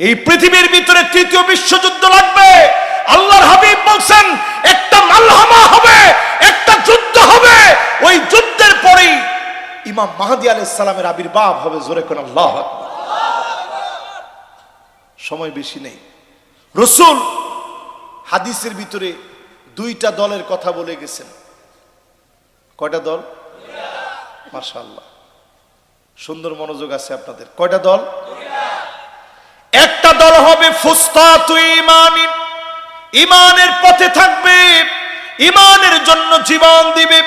এই পৃথিবীর ভিতরে তৃতীয় বিশ্বযুদ্ধ লাগবে। আল্লাহর হাবিব বলছেন একটা মালহামা হবে, একটা যুদ্ধ হবে, ওই যুদ্ধের পরেই ইমাম মাহদী আলাইহিস সালামের আবির্ভাব হবে। জোরে কোন আল্লাহু আকবার। সময় বেশি নেই। রাসূল হাদিসের ভিতরে দুইটা দলের কথা বলে গেছেন। কয়টা দল? মাশাআল্লাহ, সুন্দর মনোযোগ আছে আপনাদের। কয়টা দল? একটা দল হবে ফুস্তাতু ঈমানিন, ঈমানের পথে থাকবে, ঈমানের জন্য জীবন দিবে,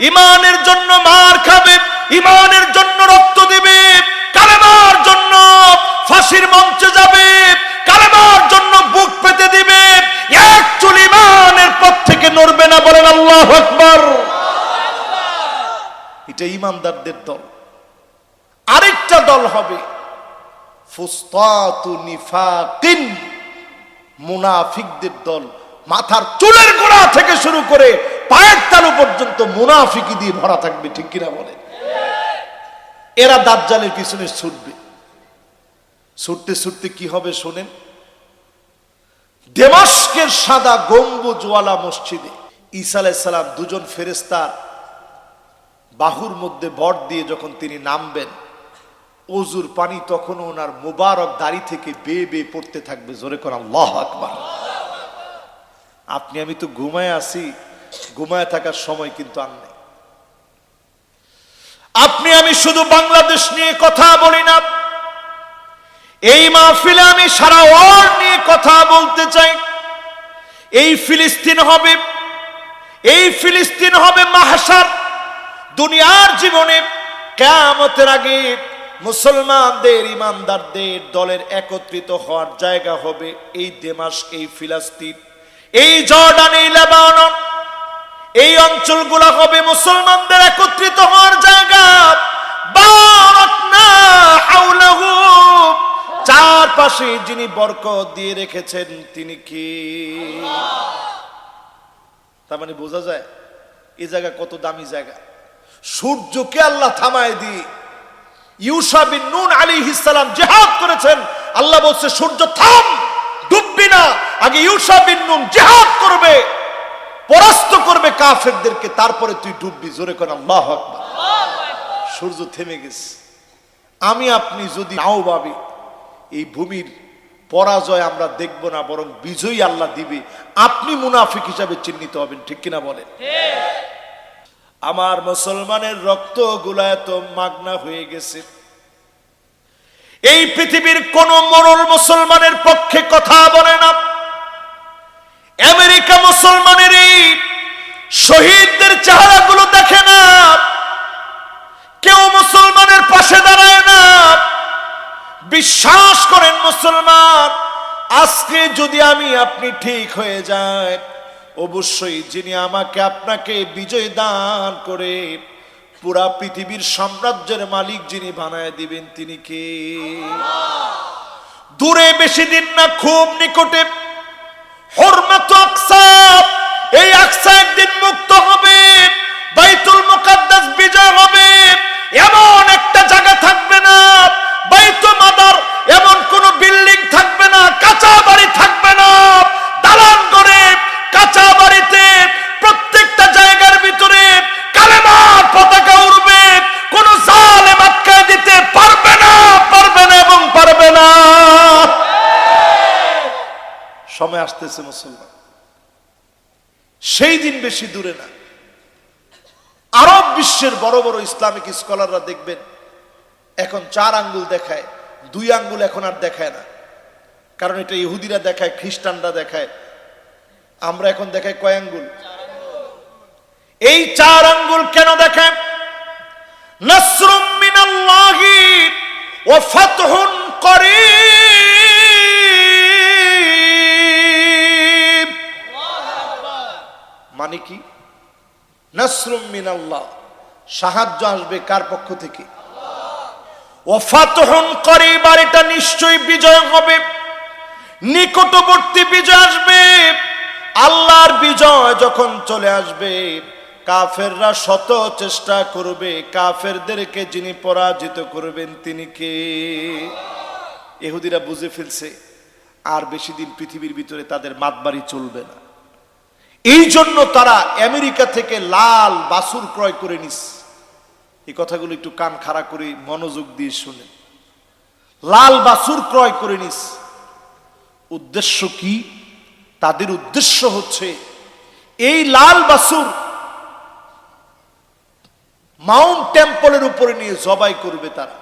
ঈমানের জন্য মার খাবে, ঈমানের জন্য রক্ত দিবে, কালেমার জন্য ফাঁসির মঞ্চে যাবে, কালেমার জন্য বুক পেতে দিবে, এক চুল ঈমানের পথ থেকে নড়বে না। বলেন আল্লাহু আকবার। এটা ঈমানদারদের দল। আরেকটা দল হবে ফুস্তাতু নিফাকিন, মুনাফিকদের দল। মাথার চুলের গোড়া থেকে শুরু করে পায়ের তালু পর্যন্ত মুনাফিকি দিয়ে ভরা থাকবে। ঠিক কিনা বলে? এরা দাজ্জালের পিছনে ছুটবে। ছুটতে ছুটতে কি হবে শোনেন। দমাস্কের সাদা গম্বুজওয়ালা মসজিদে ঈসা আলাইহিস সালাম দুজন ফেরেশতার বাহুর মধ্যে ভর দিয়ে যখন তিনি নামবেন, ওযুর পানি তখন ওনার মুবারক দাড়ি থেকে বেয়ে বেয়ে পড়তে থাকবে। জোরে কোন আল্লাহু আকবার। আপনি আমি তো ঘুমায় আছি, ঘুমায় থাকার সময় কিন্তু আর নেই। আপনি আমি শুধু বাংলাদেশ নিয়ে কথা বলি না, এই মাহফিলে আমি সারা ওয়ার্ল্ড নিয়ে কথা বলতে চাই। এই ফিলিস্তিন হবে, এই ফিলিস্তিন হবে মাহশার। দুনিয়ার জীবনে কিয়ামতের আগে মুসলমানদের, ইমানদারদের দলের একত্রিত হওয়ার জায়গা হবে এই দমাস্ক, এই ফিলিস্তিন, এই জর্ডান, এই লেবানন, এই অঞ্চলগুলো হবে মুসলমানদের একত্রিত হওয়ার জায়গা। বারাকনা হাওলাহু, চারপাশে যিনি বরকত দিয়ে রেখেছেন তিনি কি? তার মানে বোঝা যায় এই জায়গা কত দামি জায়গা। সূর্যকে আল্লাহ থামায় দিয়ে ইউশা বিন নুন আলাইহিস সালাম জিহাদ করেছেন। আল্লাহ বলছে সূর্য থাম, ডুববি না। আগে ইউশা বিন নুন জিহাদ করবে, পরাস্ত করবে কাফেরদেরকে, তারপরে তুই ডুববি। জোরে কোন আল্লাহু আকবার। সূর্য থেমে গেছে। আমি আপনি যদি নাও ভাবি এই ভূমির পরাজয় আমরা দেখব না, বরং বিজয়ী আল্লাহ দিবে, আপনি মুনাফিক হিসাবে চিহ্নিত হবেন। ঠিক কিনা বলেন? আমার মুসলমানের রক্ত গুলা এত মাগনা হয়ে গেছে, এই পৃথিবীর কোন মরল মুসলমানের পক্ষে কথা বলে না। আমেরিকা মুসলমানের এই শহীদদের চেহারাগুলো দেখে না, কেউ মুসলমানের পাশে দাঁড়ায় না। বিশ্বাস করেন মুসলমান, আজকে যদি আমি আপনি ঠিক হয়ে যায়, অবশ্যই যিনি আমাকে আপনাকে বিজয় দান করে পুরা পৃথিবীর সাম্রাজ্যের মালিক যিনি বানায় দিবেন তিনি কে? দূরে বেশি দিন না, খুব নিকটে হুরমাত আকসা, এই আকসা একদিন মুক্ত হবে, বাইতুল মুকাদ্দাস বিজয় হবে। এমন একটা জায়গা থাকবে না, বাইতুল মাদার এমন কোন বিল্ডিং থাকবে না, কাঁচা বাড়ি থাকবে না, দালান করে কাঁচা বাড়িতে প্রত্যেকটা জায়গার ভিতরে কালেমার পতাকা উড়বে। কোন জালেম আটকায় দিতে পারবে না, পারবে না এবং পারবে না। সময় আসতেছে মুসলমান, সেই দিন বেশি দূরে না। আরব বিশ্বের বড় বড় ইসলামিক স্কলাররা দেখবেন এখন 4 আঙ্গুল দেখায়, 2 আঙ্গুল এখন আর দেখায় না। কারণ এটা ইহুদিরা দেখায়, খ্রিস্টানরা দেখায়, আমরা এখন দেখাই কয় আঙ্গুল? এই 4 আঙ্গুল কেন দেখায়? নাসরুম মিনাল্লাহি ওয়া ফাতহুন করিব। মানে কি? নাসরুম মিনাল্লাহ, সাহায্য আসবে কার পক্ষ থেকে? ওয়া ফাতহুন করিব, আর এটা নিশ্চয়ই বিজয় হবে, নিকটবর্তী বিজয় আসবে। আল্লাহর বিজয় যখন চলে আসবে, কাফেররা শত চেষ্টা করবে, কাফেরদেরকে যিনি পরাজিত করবেন তিনি কে? ইহুদিরা বুঝে ফেলছে আর বেশি দিন পৃথিবীর ভিতরে তাদের মাতবাড়ি চলবে না। এই জন্য তারা আমেরিকা থেকে লাল বাছুর ক্রয় করে নিস। এই কথাগুলো একটু কান খাড়া করে মনোযোগ দিয়ে শুনে। লাল বাছুর ক্রয় করে নিস। উদ্দেশ্য কি? তাদের উদ্দেশ্য হচ্ছে এই লাল বাছুর মাউন্ট টেম্পলের উপরে নিয়ে জবাই করবে। তারা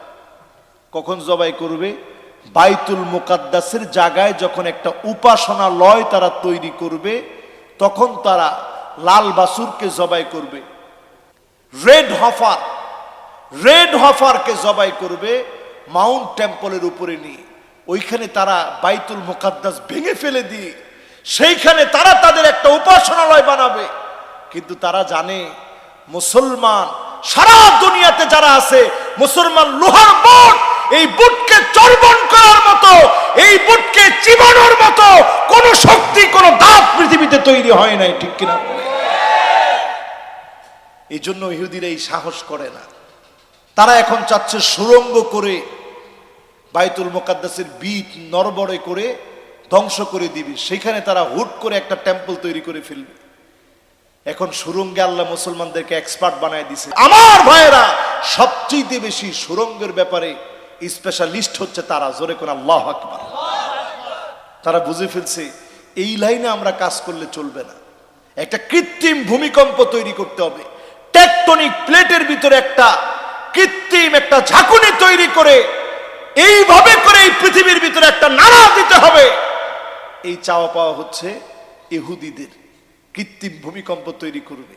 কখন জবাই করবে? বাইতুল মুকাদ্দাসের জায়গায় যখন একটা উপাসনালয় তারা তৈরি করবে, তখন তারা লাল বাছুরকে জবাই করবে। রেড হফারকে জবাই করবে মাউন্ট টেম্পলের উপরে নিয়ে। ওইখানে তারা বাইতুল মুকাদ্দাস ভেঙে ফেলে দিয়ে সেইখানে তারা তাদের একটা উপাসনালয় বানাবে। কিন্তু তারা জানে মুসলমান সারা দুনিয়াতে যারা আছে, মুসলমান লোহার বুট, এই বুটকে চর্বণ করার মতো, এই বুটকে চিবানোর মতো কোন শক্তি, কোন দাঁত পৃথিবীতে তৈরি হয় নাই। ঠিক কিনা? এই জন্য ইহুদিরা এই সাহস করে না। তারা এখন চাচ্ছে সুড়ঙ্গ করে বাইতুল মুকাদ্দাসের বিট নড়বড়ে করে ধ্বংস করে দিবে। সেখানে তারা হুট করে একটা টেম্পল তৈরি করে ফেলবে। এখন সুড়ঙ্গে আল্লাহ মুসলমানদেরকে এক্সপার্ট বানায় দিছে। আমার ভাইয়েরা, সবচেয়ে বেশি সুড়ঙ্গের ব্যাপারে স্পেশালিস্ট হচ্ছে তারা। জোরে কোন আল্লাহু আকবার। তারা বুঝে ফেলছে এই লাইনে আমরা কাজ করলে চলবে না, একটা কৃত্রিম ভূমিকম্প তৈরি করতে হবে। টেকটনিক প্লেটের ভিতরে একটা কৃত্রিম একটা ঝাঁকুনি তৈরি করে এইভাবে করে এই পৃথিবীর ভিতরে একটা নাড়া দিতে হবে। এই চাওয়া পাওয়া হচ্ছে ইহুদিদের। কৃত্রিম ভূমিকম্প তৈরি করবে,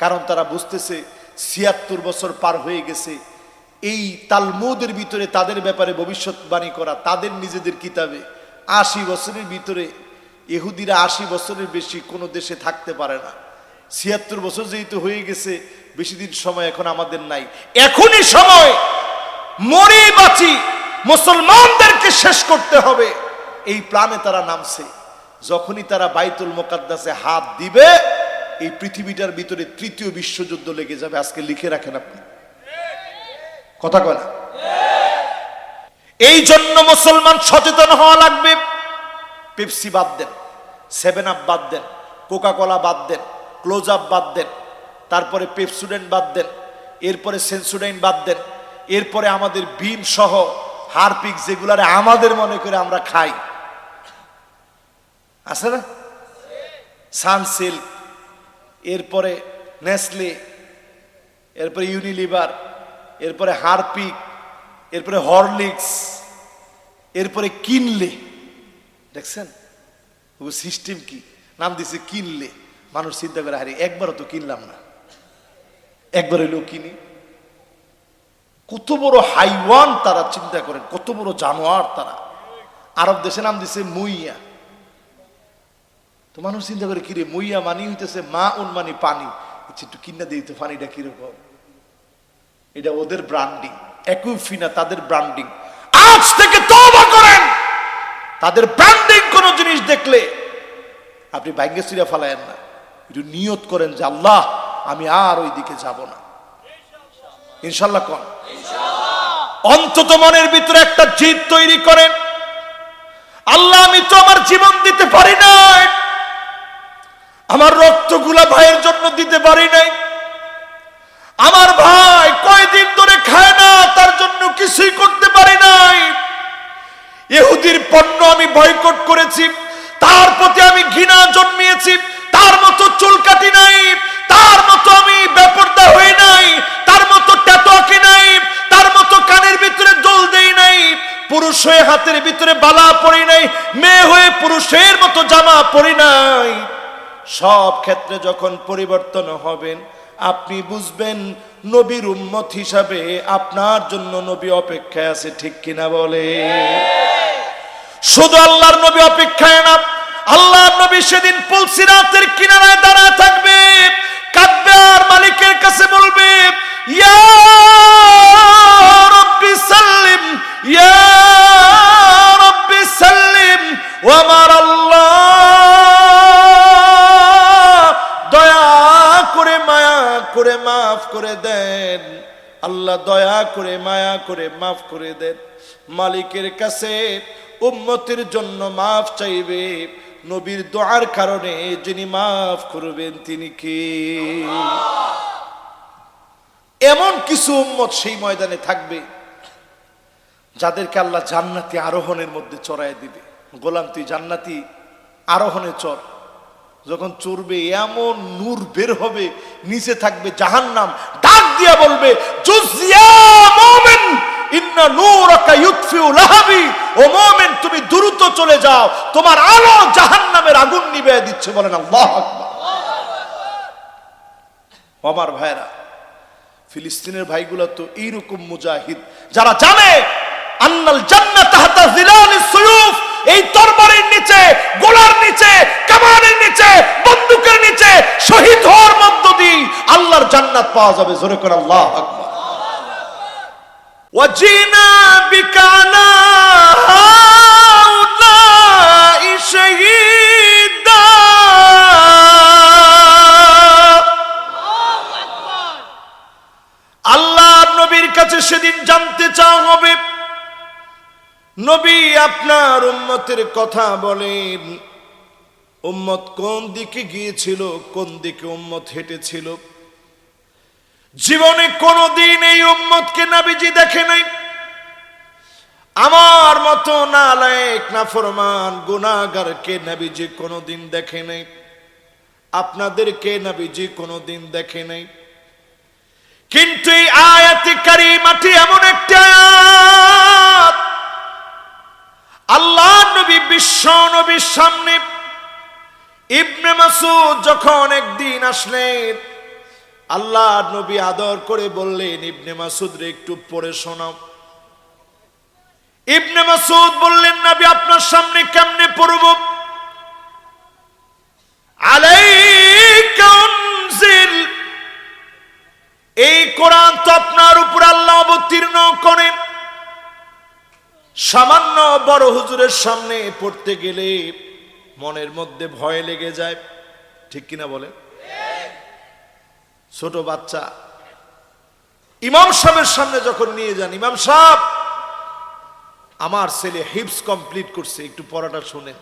কারণ তারা বুঝতেছে ৭৬ বছর পার হয়ে গেছে। এই তালমুদের ভিতরে তাদের ব্যাপারে ভবিষ্যৎবাণী করা, তাদের নিজেদের কিতাবে ৮০ বছরের ভিতরে ইহুদিরা ৮০ বছরের বেশি কোনো দেশে থাকতে পারে না। ৭৬ বছর যেহেতু হয়ে গেছে, বেশি দিন সময় এখন আমাদের নাই। এখনই সময়, মরি বাঁচি মুসলমানদেরকে শেষ করতে হবে, এই প্ল্যানে তারা নামছে। যখনই তারা বাইতুল মুকাদ্দাসে হাত দিবে, এই পৃথিবীটার ভিতরে তৃতীয় বিশ্বযুদ্ধ লেগে যাবে। আজকে লিখে রাখেন আপনি, কথা কয় না? এই জন্য মুসলমান সচেতন হওয়া লাগবে। পেপসি বাদ দেন, 7 আপ বাদ দেন, কোকা কোলা বাদ দেন, ক্লোজ আপ বাদ দেন, তারপরে পেপসুডেন্ট বাদ দেন, এরপরে সেন্সুডাইন বাদ দেন, এরপরে আমাদের বিম সহ হারপিক যেগুলারে আমাদের মনে করে আমরা খাই, আছে না? সানসিল্ক, এরপরে নেসলে, এরপরে ইউনিলিভার, এরপরে হারপিক, এরপরে হরলিক্স, এরপরে কিনলে। দেখছেন সিস্টেম কি? নাম দিছে কিনলে। মানুষ চিন্তা করে, হারি একবারও তো কিনলাম না, একবার হইলেও কিনি। কত বড় হাইওয়ান তারা, চিন্তা করেন কত বড় জানোয়ার তারা। আরব দেশে নাম দিছে মুইয়া। তো মানুষ চিন্তা করে, কিরে মুইয়া মানি হইতেছে মা উন মানি পানি, একটু কিনা দিই তো পানিটা কিরকম। এটা ওদের ব্র্যান্ডিং, একুইফিনা তাদের ব্র্যান্ডিং। আজ থেকে তওবা করেন, তাদের ব্র্যান্ডিং কোন জিনিস দেখলে আপনি ভাগ্যে চিরা ফালায়েন না। একটু নিয়ত করেন যে আল্লাহ আমি আর ওই দিকে যাব না, ইনশাল্লাহ। কোন অন্তত মনের ভিতরে একটা জিদ তৈরি করেন, আল্লাহ আমি তো আমার জীবন দিতে পারি নাই, আমার রক্তগুলা ভাইয়ের জন্য দিতে পারি নাই, আমার ভাই কয়দিন ধরে খায় না, তার জন্য কিছুই করতে পারি নাই, ইহুদির পণ্য আমি বয়কট করেছি, তার প্রতি আমি ঘৃণা জন্মিয়েছি, তার মতো চুল কাটি নাই, তার মতো আমি বেপরদা হই নাই, তার মতো ট্যাটু আঁকি নাই, তার মতো কানের ভিতরে দোল দেই নাই, পুরুষ হয়ে হাতের ভিতরে বালা পরি নাই, মেয়ে হয়ে পুরুষের মতো জামা পরি নাই। সব ক্ষেত্রে যখন পরিবর্তন হবেন, আপনি বুঝবেন নবীর উম্মত হিসাবে আপনার জন্য নবী অপেক্ষায় আছে। ঠিক কিনা বলে? শুধু আল্লাহর নবী অপেক্ষায় না, আল্লাহর নবী সেদিন পুলসিরাতের কিনারায় দাঁড়ায় থাকবে, কাঁদবে আর মালিকের কাছে বলবে, ইয়া রাব্বি সাল্লিম, ইয়া রাব্বি সাল্লিম। ও আমার আল্লাহ, দয়া করে মায়া করে মাফ করে দেন। আল্লাহ দয়া করে মায়া করে মাফ করে দেন। মালিকের কাছে উম্মতের জন্য মাফ চাইবে, নবীর দোয়ার কারণে যিনি মাফ করবেন তিনি কে? এমন কিছু উম্মত সেই ময়দানে থাকবে যাদেরকে আল্লাহ জান্নাতি আরোহণের মধ্যে চড়ায় দিবে। গোলাম তুই জান্নাতি আরোহণে চড়। যখন চড়বে এমন নূর বের হবে, নিচে থাকবে জাহান্নাম, ডাক দিয়া বলবে জুজিয়া মুমিন ইন্না নূরাকা ইউতফিউ লাহাবি, ও মুমিন তুমি দ্রুত চলে যাও, তোমার আলো জাহান্নামের আগুন নিভিয়ে দিচ্ছে। বলেন আল্লাহু আকবার। আমার ভাইরা, ফিলিস্তিনের ভাইগুলো তো এইরকম মুজাহিদ, যারা জানে আন্নাল জান্নাত তাহতা জিলালিস সুয়ুফ, এই তরবারির নিচে, গোলার নিচে, কামানের নিচে, বন্দুকের নিচে শহীদ হওয়ার মধ্য দিয়ে আল্লাহর জান্নাত পাওয়া যাবে। জোরে করে আল্লাহু আকবার। ওয়াজিনা বিকানা হাউলাই শাহীদা, আল্লাহর নবীর কাছে সেদিন জানতে চাওয়া হবে, নবী আপনার উম্মতের কথা বলেন, উম্মত কোন দিকে গিয়েছিল, কোন দিকে উম্মত হেঁটেছিল? জীবনে কোনদিন এই উম্মতকে নবীজি দেখে নাই। আমার মতো নালায়েক নাফরমান গুনাহগারকে নবীজি কোনদিন দেখে নাই, আপনাদেরকে নবীজি কোনদিন দেখে নাই। কিন্তু এই আয়াতে কারিমাটি এমন একটা আয়াত, আল্লাহ নবী বিশ্ব নবীর সামনে ইবনে মাসউদ যখন একদিন আসলেন, আল্লাহ নবী আদর করে বললেন, ইবনে মাসউদ রে একটু পড়ে শোনাও। ইবনে মাসউদ বললেন, নবী আপনার সামনে কেমনে পড়ব? আলাইকা উনজিল, এই কোরআন তো আপনার উপর আল্লাহ অবতীর্ণ করেন। সামান্য বড় হুজুরের সামনে পড়তে গেলে মনের মধ্যে ভয় লেগে যায়, ঠিক কিনা বলে? ছোট বাচ্চা ইমাম সাহেবের সামনে যখন নিয়ে যান, ইমাম সাহেব আমার ছেলে হিপস কমপ্লিট করছে, একটু পড়াটা শুনেন।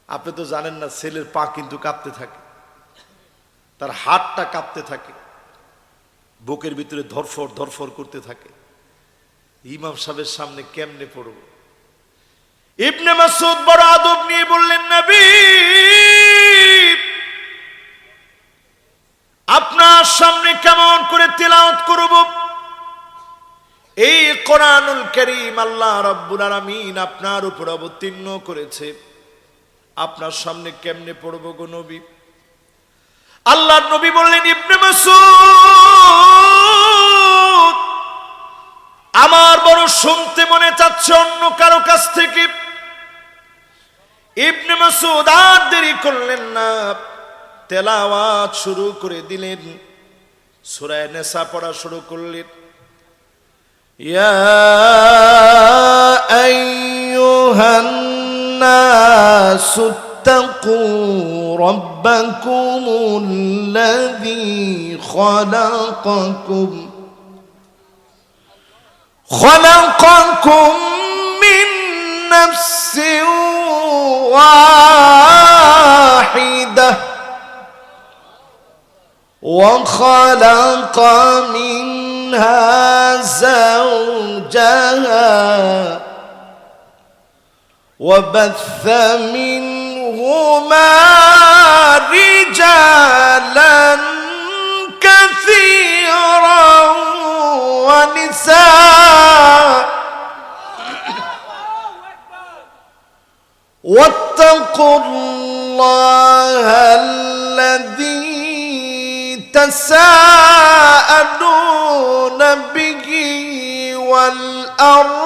আপনি তো জানেন না, ছেলের পা কিন্তু কাঁপতে থাকে, তার হাতটা কাঁপতে থাকে, বুকের ভিতরে ধরফর ধরফর করতে থাকে। ইমাম সাহেবের সামনে কেমনে পড়ব? ইবনে মাসউদ বড় আদব নিয়ে বললেন, নবী আপনার সামনে কেমন করে তিলাওয়াত করব? এই কোরআনুল কারীম আল্লাহ রাব্বুল আলামিন আপনার উপর অবতীর্ণ করেছে, আপনার সামনে কেমনে পড়ব গো নবী? আল্লাহর নবী বললেন, ইবনে মাসউদ আমার বড় শুনতে মনে চাচ্ছে অন্য কারো কাছ থেকে। ইবনে মাসউদ আর দেরি করলেন না, তেলাওয়াত শুরু করে দিলেন, সূরা নিসা পড়া শুরু করলেন। ইয়া আইয়ুহান নাসু ইত্তাকু রাব্বাকুমুল্লাযী خلقكم من نفس واحدة وخلق منها زوجها وبث منهما رجالا كثيرا ونساء واتقوا الله الذي تساءلون به والأرحام।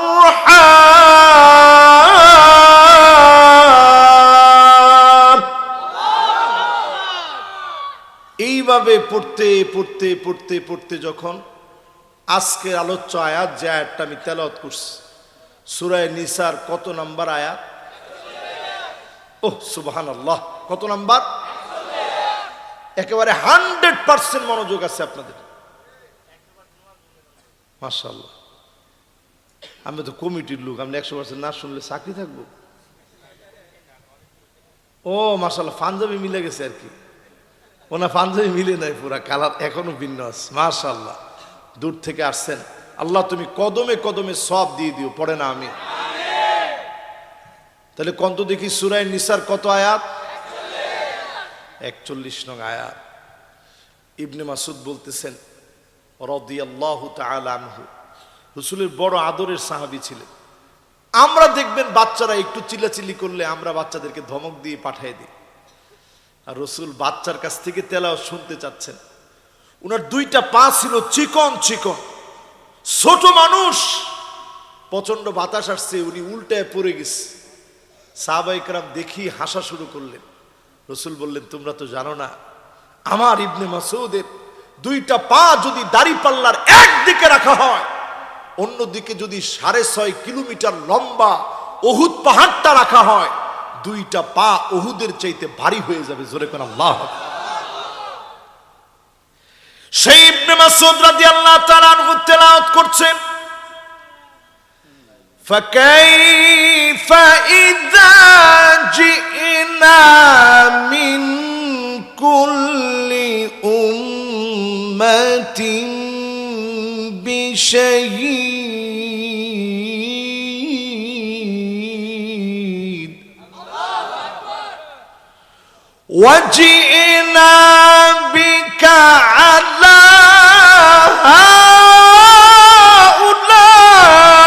এইভাবে পড়তে পড়তে পড়তে পড়তে যখন আজকের আলোচ্য আয়াত, যে আয়াতটা আমি তেলাওয়াত করছি, সূরা নিসার কত নাম্বার আয়াত? ওহ সুবহানাল্লাহ, কত নাম্বার? একেবারে 100% মনোযোগ আছে আপনাদের, মাশাআল্লাহ। আমি তো কমিটির লোক, আমি 100% না শুনলে চাকরি থাকবো। ও মাশাআল্লাহ, পাঞ্জাবি মিলে গেছে আর কি। ওনা পাঞ্জাবি মিলে নাই, পুরা কালার এখনো ভিন্ন আছে। মাশাআল্লাহ, দূর থেকে আসছেন, আল্লাহ তুমি কদমে কদমে সব দিয়ে দিও। পড়ে না আমি তাহলে কত দেখি সূরা নিসার কত আয়াত? 41 নং আয়াত। ইবনে মাসউদ বলতেছেন রাদিয়াল্লাহু তাআলা আনহু, রাসূলের বড় আদরের সাহাবী ছিলেন। আমরা দেখবেন বাচ্চারা একটু চিল্লাচিল্লি করলে আমরা বাচ্চাদেরকে ধমক দিয়ে পাঠিয়ে দিই, আর রাসূল বাচ্চার কাছ থেকে তেলাওয়াত শুনতে চাচ্ছেন। উনার দুইটা পা ছিল চিকন চিকন, ছোট মানুষ, প্রচন্ড বাতাস আসছে, উনি উল্টায় পড়ে গেছে। সাহাবায়ে কেরাম দেখি হাসা শুরু করলেন। রাসূল বললেন তোমরা তো জানো না, আমার ইবনে মাসউদের দুইটা পা যদি দাড়িপাল্লার একদিকে রাখা হয়, অন্যদিকে যদি 6.5 কিলোমিটার লম্বা উহুদ পাহাড়টা রাখা হয়, দুইটা পা উহুদের চাইতে ভারী হয়ে যাবে। জোরে কোন আল্লাহু আকবার। সেই ইবনে মাসউদ রাদিয়াল্লাহু তাআলা আনহু তেলাওয়াত করছেন, ফাকাইফা ইযা জিনা মিন কুল্লি উম্মাতিন বিশাহীদ ওয়াজিনা বিকা আলা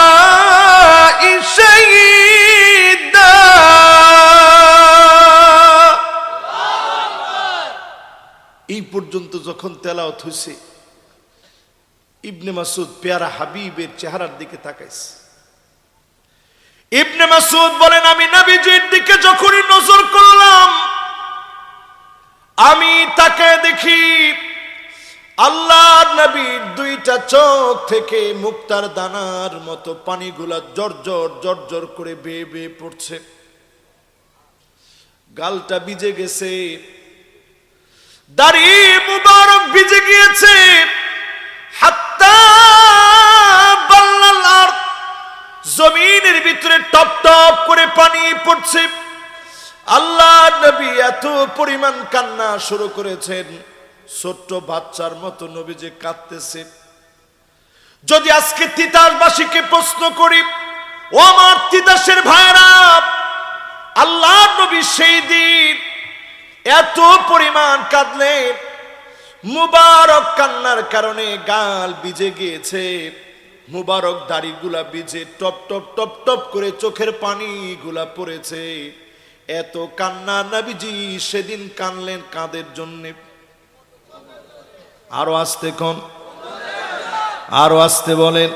হাউলাই শাহীদা। এই পর্যন্ত যখন তেলাওয়াত হইছে, ইবনে মাসউদ পেয়ারা হাবিবের চেহারার দিকে তাকাইছে। ইবনে মাসউদ বলেন আমি নবীজির দিকে যখনই নজর করলাম, আমি তাকে দেখি আল্লাহর নবীর দুইটা চোখ থেকে মুক্তার দানার মতো পানিগুলা জর্জর জর্জর করে বেয়ে বেয়ে পড়ছে। গালটা ভিজে গেছে, দাড়ি মুবারক ভিজে গিয়েছে, হাত্তা বাল্লাল আরদ, জমিনের ভিতরে টপ টপ করে পানি পড়ছে। আল্লাহর নবী এত পরিমাণ কান্না শুরু করেছেন, ছোট্ট বাচ্চার মতো নবীজি কাঁদতেছে। যদি আজকে তিতাসবাসীকে প্রশ্ন করি, ও আমার তিতাসের ভাইরা, আল্লাহর নবী সেই দিন এত পরিমাণ কাঁদলেন, মুবারক কান্নার কারণে গাল ভিজে গিয়েছে, মুবারক দাড়িগুলা ভিজে টপ টপ টপ টপ করে চোখের পানিগুলা পড়েছে। এত কান্না নবীজি সেদিন কানলেন কাদের জন্য? আরো আস্তে কোন, আরো আস্তে বলেন,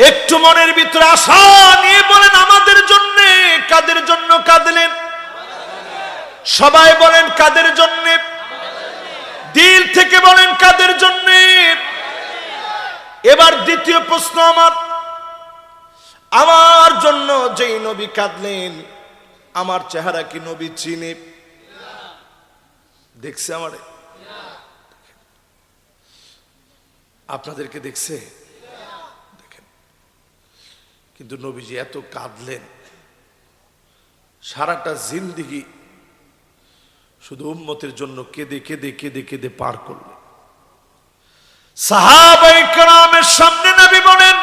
একটু মনের ভিতরে আশা নিয়ে বলেন আমাদের জন্য। কাদের জন্য কাঁদলেন? সবাই বলেন কাদের জন্য? দিল থেকে বলেন কাদের জন্য? এবার দ্বিতীয় প্রশ্ন আমার জন্য যেই নবী কাঁদলেন, আমার চেহারা কি নবী চিনে? দেখছে আমারে? আপনাদেরকে দেখছে? দেখেন, কিন্তু নবীজি এত কাঁদলেন, সারাটা জিন্দেগি শুধু উম্মতের জন্য কেঁদে কেঁদে কেঁদে কেঁদে পার করলেন। সাহাবায়ে কেরামের সামনে নবী বলেন,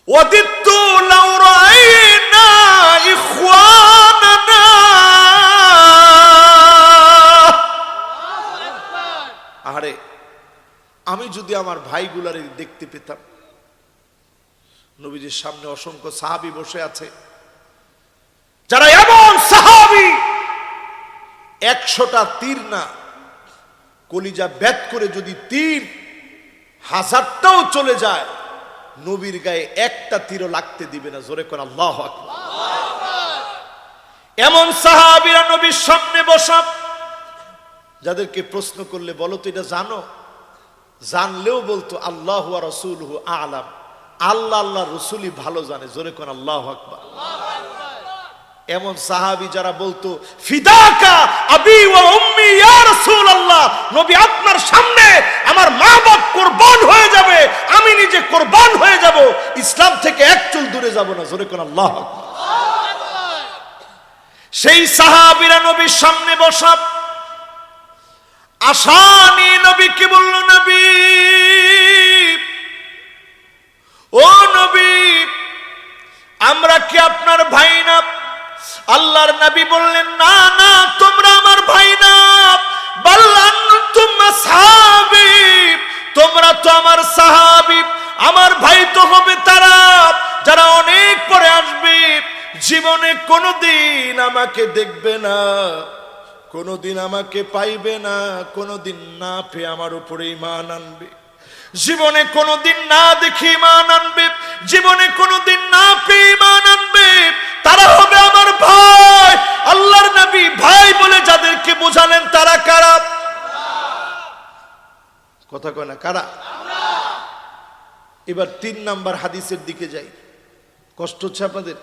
ওয়াদিতু লাউ রাআইনা ইখওয়ানানা। আরে আমি যদি আমার ভাইগুলারে দেখতে পেতাম। নবীজির সামনে অসংখ্য সাহাবী বসে আছে, যারা এমন সাহাবী 100টা তীর না, কলিজা বেদ করে যদি তীর 1000টাও চলে যায়, নবীর গায়ে একটা তীরও লাগতে দিবে না। জোরে করে আল্লাহু আকবার। এমন সাহাবীরা নবীর সামনে বসা, যাদেরকে প্রশ্ন করলে বলো তো এটা জানো, জানলেও বলতো আল্লাহু ওয়া রাসূলুহু আ'লাম, আল্লাহ আল্লাহ রাসূলই ভালো জানে। জোরে করে আল্লাহু আকবার। এমন সাহাবী যারা বলতো ফিদাকা আবি ওয়া উম্মি ইয়া রাসূলুল্লাহ, নবী আপনার সামনে আমার মা বাপ কুরবান হয়ে যাবে, আমি নিজে কুরবান হয়ে যাব, ইসলাম থেকে এক চুল দূরে যাব না। জোরে কোন আল্লাহু আকবার। সেই সাহাবীরা নবীর সামনে বসা, আশা নিয়ে নবীকে বলল, নবী, ও নবী, আমরা কি আপনার ভাই না? আল্লাহর নবী বললেন, না না, তোমরা আমার ভাই না, বাল আনতুম আসহাবী, তোমরা তো আমার সাহাবী। আমার ভাই তো হবে তারা যারা অনেক পরে আসবে, জীবনে কোনোদিন আমাকে দেখবে না, কোনোদিন আমাকে পাইবে না, কোনোদিন না পেয়ে আমার উপরে ঈমান আনবে, জীবনে কোনোদিন না দেখে ঈমান আনবে, জীবনে কোনোদিন না পেয়ে ঈমান আনবে, তারা হবে আমার ভাই। আল্লাহর নবী ভাই বলে যাদেরকে বোঝালেন তারা কারা? কথা কয় না, কারা? এবার 3 নাম্বার হাদিসের দিকে যাই। কষ্ট হচ্ছে আপনাদের?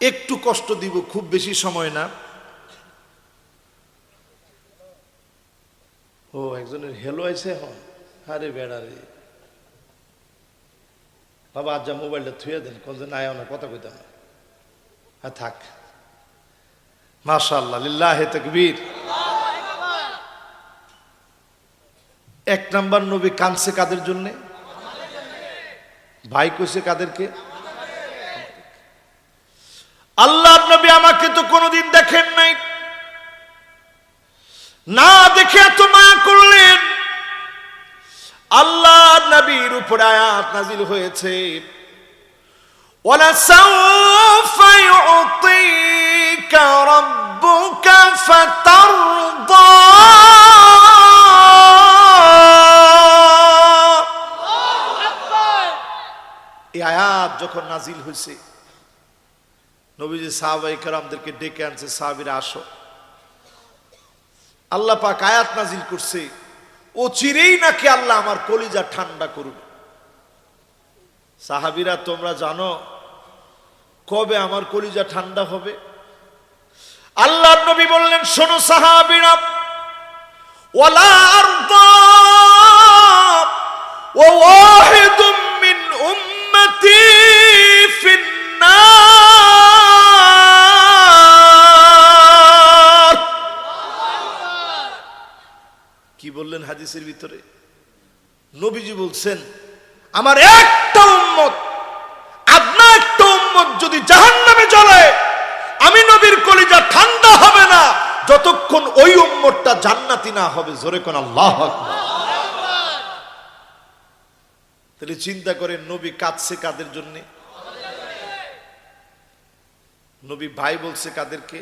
একটু কষ্ট দিব, খুব বেশি সময় না। ও, একজনের হেলো আছে এখন। আরে বেড়া রে বাবা, আজ যা মোবাইলটা থুয়ে দেন, কোন দিন আয় না, কথা কইতাম না। হ্যাঁ থাক, মাশাআল্লাহ, লিল্লাহি তাকবীর। 1 নাম্বার, নবী কাঁদছে কাদের জন্য? ভাই কইছে কাদেরকে? আল্লাহর নবী আমাকে তো কোনোদিন দেখেন নাই, না দেখে এত মায়া করলেন। আল্লাহর নবীর উপর আয়াত নাজিল হয়েছে, ওয়ালা সাওফা ইউতিকা রাব্বুকা ফাতারদা। এই আয়াত যখন নাজিল হয়েছে, নবীজি সাহাবায়ে কেরামদেরকে ডেকে আনছে, সাহাবীরা আসো, আল্লাহ পাক আয়াত নাজিল করছে, ও চিরেই নাকি আল্লাহ আমার কলিজা ঠান্ডা করুন। সাহাবীরা, তোমরা জানো কবে আমার কলিজা ঠান্ডা হবে? আল্লাহর নবী বললেন, শোনো সাহাবীরা, ওয়ালা আরদা ওয়া ওয়াহিদুম মিন উম্মতি ফিন্নার। কি বললেন হাদিসের ভিতরে? নবীজি বলছেন, আমার একটা উম্মত, আপনার একটা উম্মত যদি জাহান্নামে জ্বলে, আমি নবীর কলিজা ঠান্ডা হবে না যতক্ষণ ওই উম্মতটা জান্নাতি না হবে। জোরে কোন আল্লাহু আকবার। তাহলে চিন্তা করেন, নবী কাঁদছে কাদের জন্য? নবী ভাই বলছে কাদেরকে?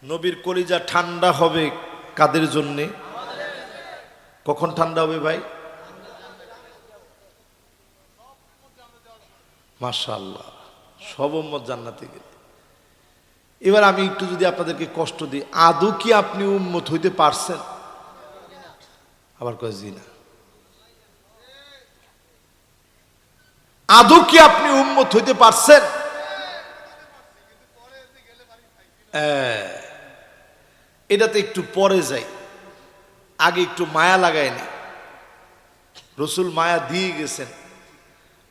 নবীর কলিজা ঠান্ডা হবে কাদের জন্য? কখন ঠান্ডা হবে ভাই? মাশাআল্লাহ, সব উম্মত জান্নাতে গেলে। এবার আমি একটু যদি আপনাদেরকে কষ্ট দিই, আদৌ কি আপনি উম্মত হইতে পারছেন? আবার কয় জি না। আদৌ কি আপনি উম্মত হইতে পারছেন? এটাতে একটু পরে যাই, আগে একটু মায়া লাগায়নি। রসুল মায়া দিয়ে গেছেন,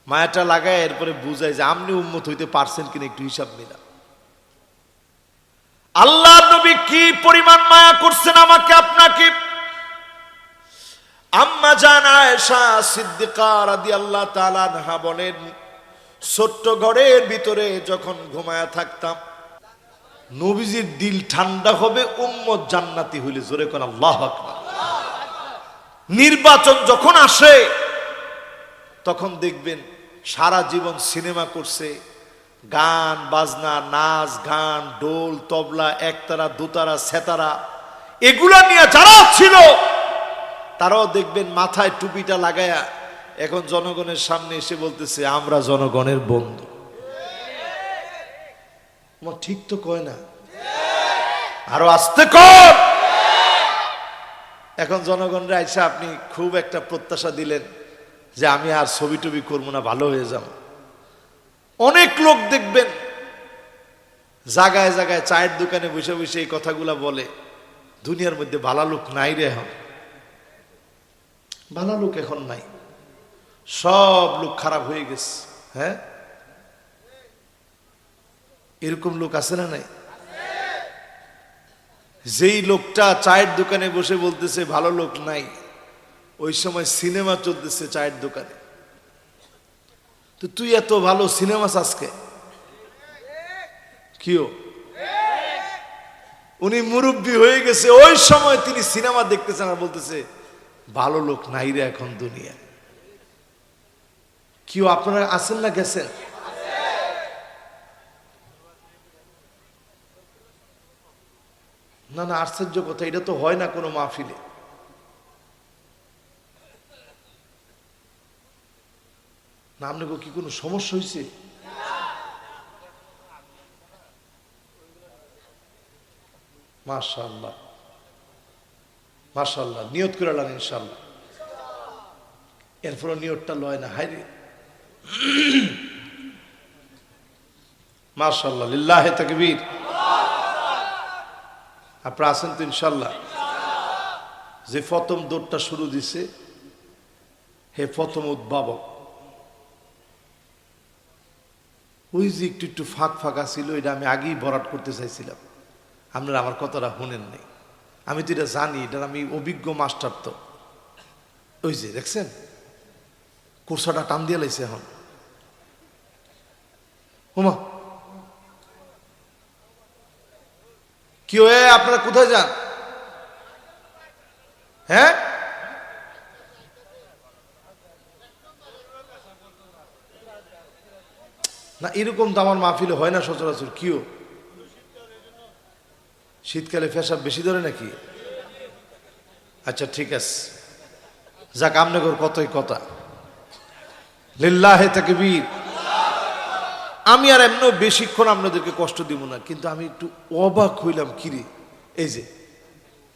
মায়াটা লাগায় এরপরে বুঝায় যে আপনি উম্মত হইতে পারছেন কিনা একটু হিসাব নিলাম। আল্লাহ নবী কি পরিমাণ মায়া করছেন আমাকে আপনাকে। আম্মা জান আয়েশা সিদ্দিকা রাদিয়াল্লাহু তাআলা আনহা বলেন, ছোট্ট ঘরের ভিতরে যখন ঘুমায়া থাকতাম, নবীজির দিল ঠান্ডা হবে উম্মত জান্নাতি হইলে। জোরে কোন আল্লাহু আকবার। নির্বাচন যখন আসে তখন দেখবেন সারা জীবন সিনেমা করছে, গান বাজনা, নাচ গান, ডোল তবলা, একতারা দোতারা সেতারা, এগুলা নিয়ে যারা ছিল তারাও দেখবেন মাথায় টুপিটা লাগায়া এখন জনগণের সামনে এসে বলতেছে, আমরা জনগণের বন্ধু। ঠিক তো কয় না? আরো আস্তে কর। এখন জনগণরা এসে আপনি খুব একটা প্রত্যাশা দিলেন যে আমি আর ছবি টবি করবো না, ভালো হয়ে যাব। অনেক লোক দেখবেন জায়গায় জায়গায় চায়ের দোকানে বসে বসে এই কথাগুলা বলে, দুনিয়ার মধ্যে ভালো লোক নাই রে এখন। ভালো লোক এখন নাই, সব লোক খারাপ হয়ে গেছে। হ্যাঁ, এরকম লোক আছে না নাই? যেই লোকটা চায়ের দোকানে বসে বলতেছে ভালো লোক নাই, ওই সময় সিনেমা চলতেছে চায়ের দোকানে। তো তুই এত ভালো সিনেমা আজকে কিও? উনি মুরব্বী হয়ে গেছে, ওই সময় তিনি সিনেমা দেখতেছেন আর বলতেছে ভালো লোক নাই রে এখন দুনিয়া। কেউ আপনারা আছেন না গেছেন? না না, আশ্চর্য কথা, এটা তো হয় না কোনো মাহফিলে। না আপনাকে কি কোনো সমস্যা হয়েছে? মাশাআল্লাহ মাশাআল্লাহ, নিয়ত করে আলেন ইনশাআল্লাহ। এরপর নিয়তটা লয় না, হাইরে মাশাআল্লাহ, লিল্লাহি তাকবীর। আপনারা আছেন তো ইনশাআল্লাহ? যে প্রথম দৌড়টা শুরু দিছে, হে প্রথম উদ্ভাবক, ওই যে একটু একটু ফাঁক ফাঁকা ছিল, এটা আমি আগেই ভরাট করতে চাইছিলাম, আপনারা আমার কথাটা শুনেন নাই। আমি তো এটা জানি, এটা আমি অভিজ্ঞ মাস্টার। তো ওই যে দেখছেন কোর্সাটা টান দিয়ে লাইছে এখন। হুমা কি হয়ে, আপনারা কোথায় যান? হ্যাঁ, না এরকম তো আমার মাহফিলে হয় না সচরাচর। কিও শীতকালে পেশাব বেশি ধরে নাকি? আচ্ছা ঠিক আছে, যাক আমনগর কতই কথা, লিল্লাহি তাকবীর। আমি আর এমন বেশিক্ষণ আপনাদেরকে কষ্ট দিব না, কিন্তু আমি একটু অবাক হইলাম। কিরে, এই যে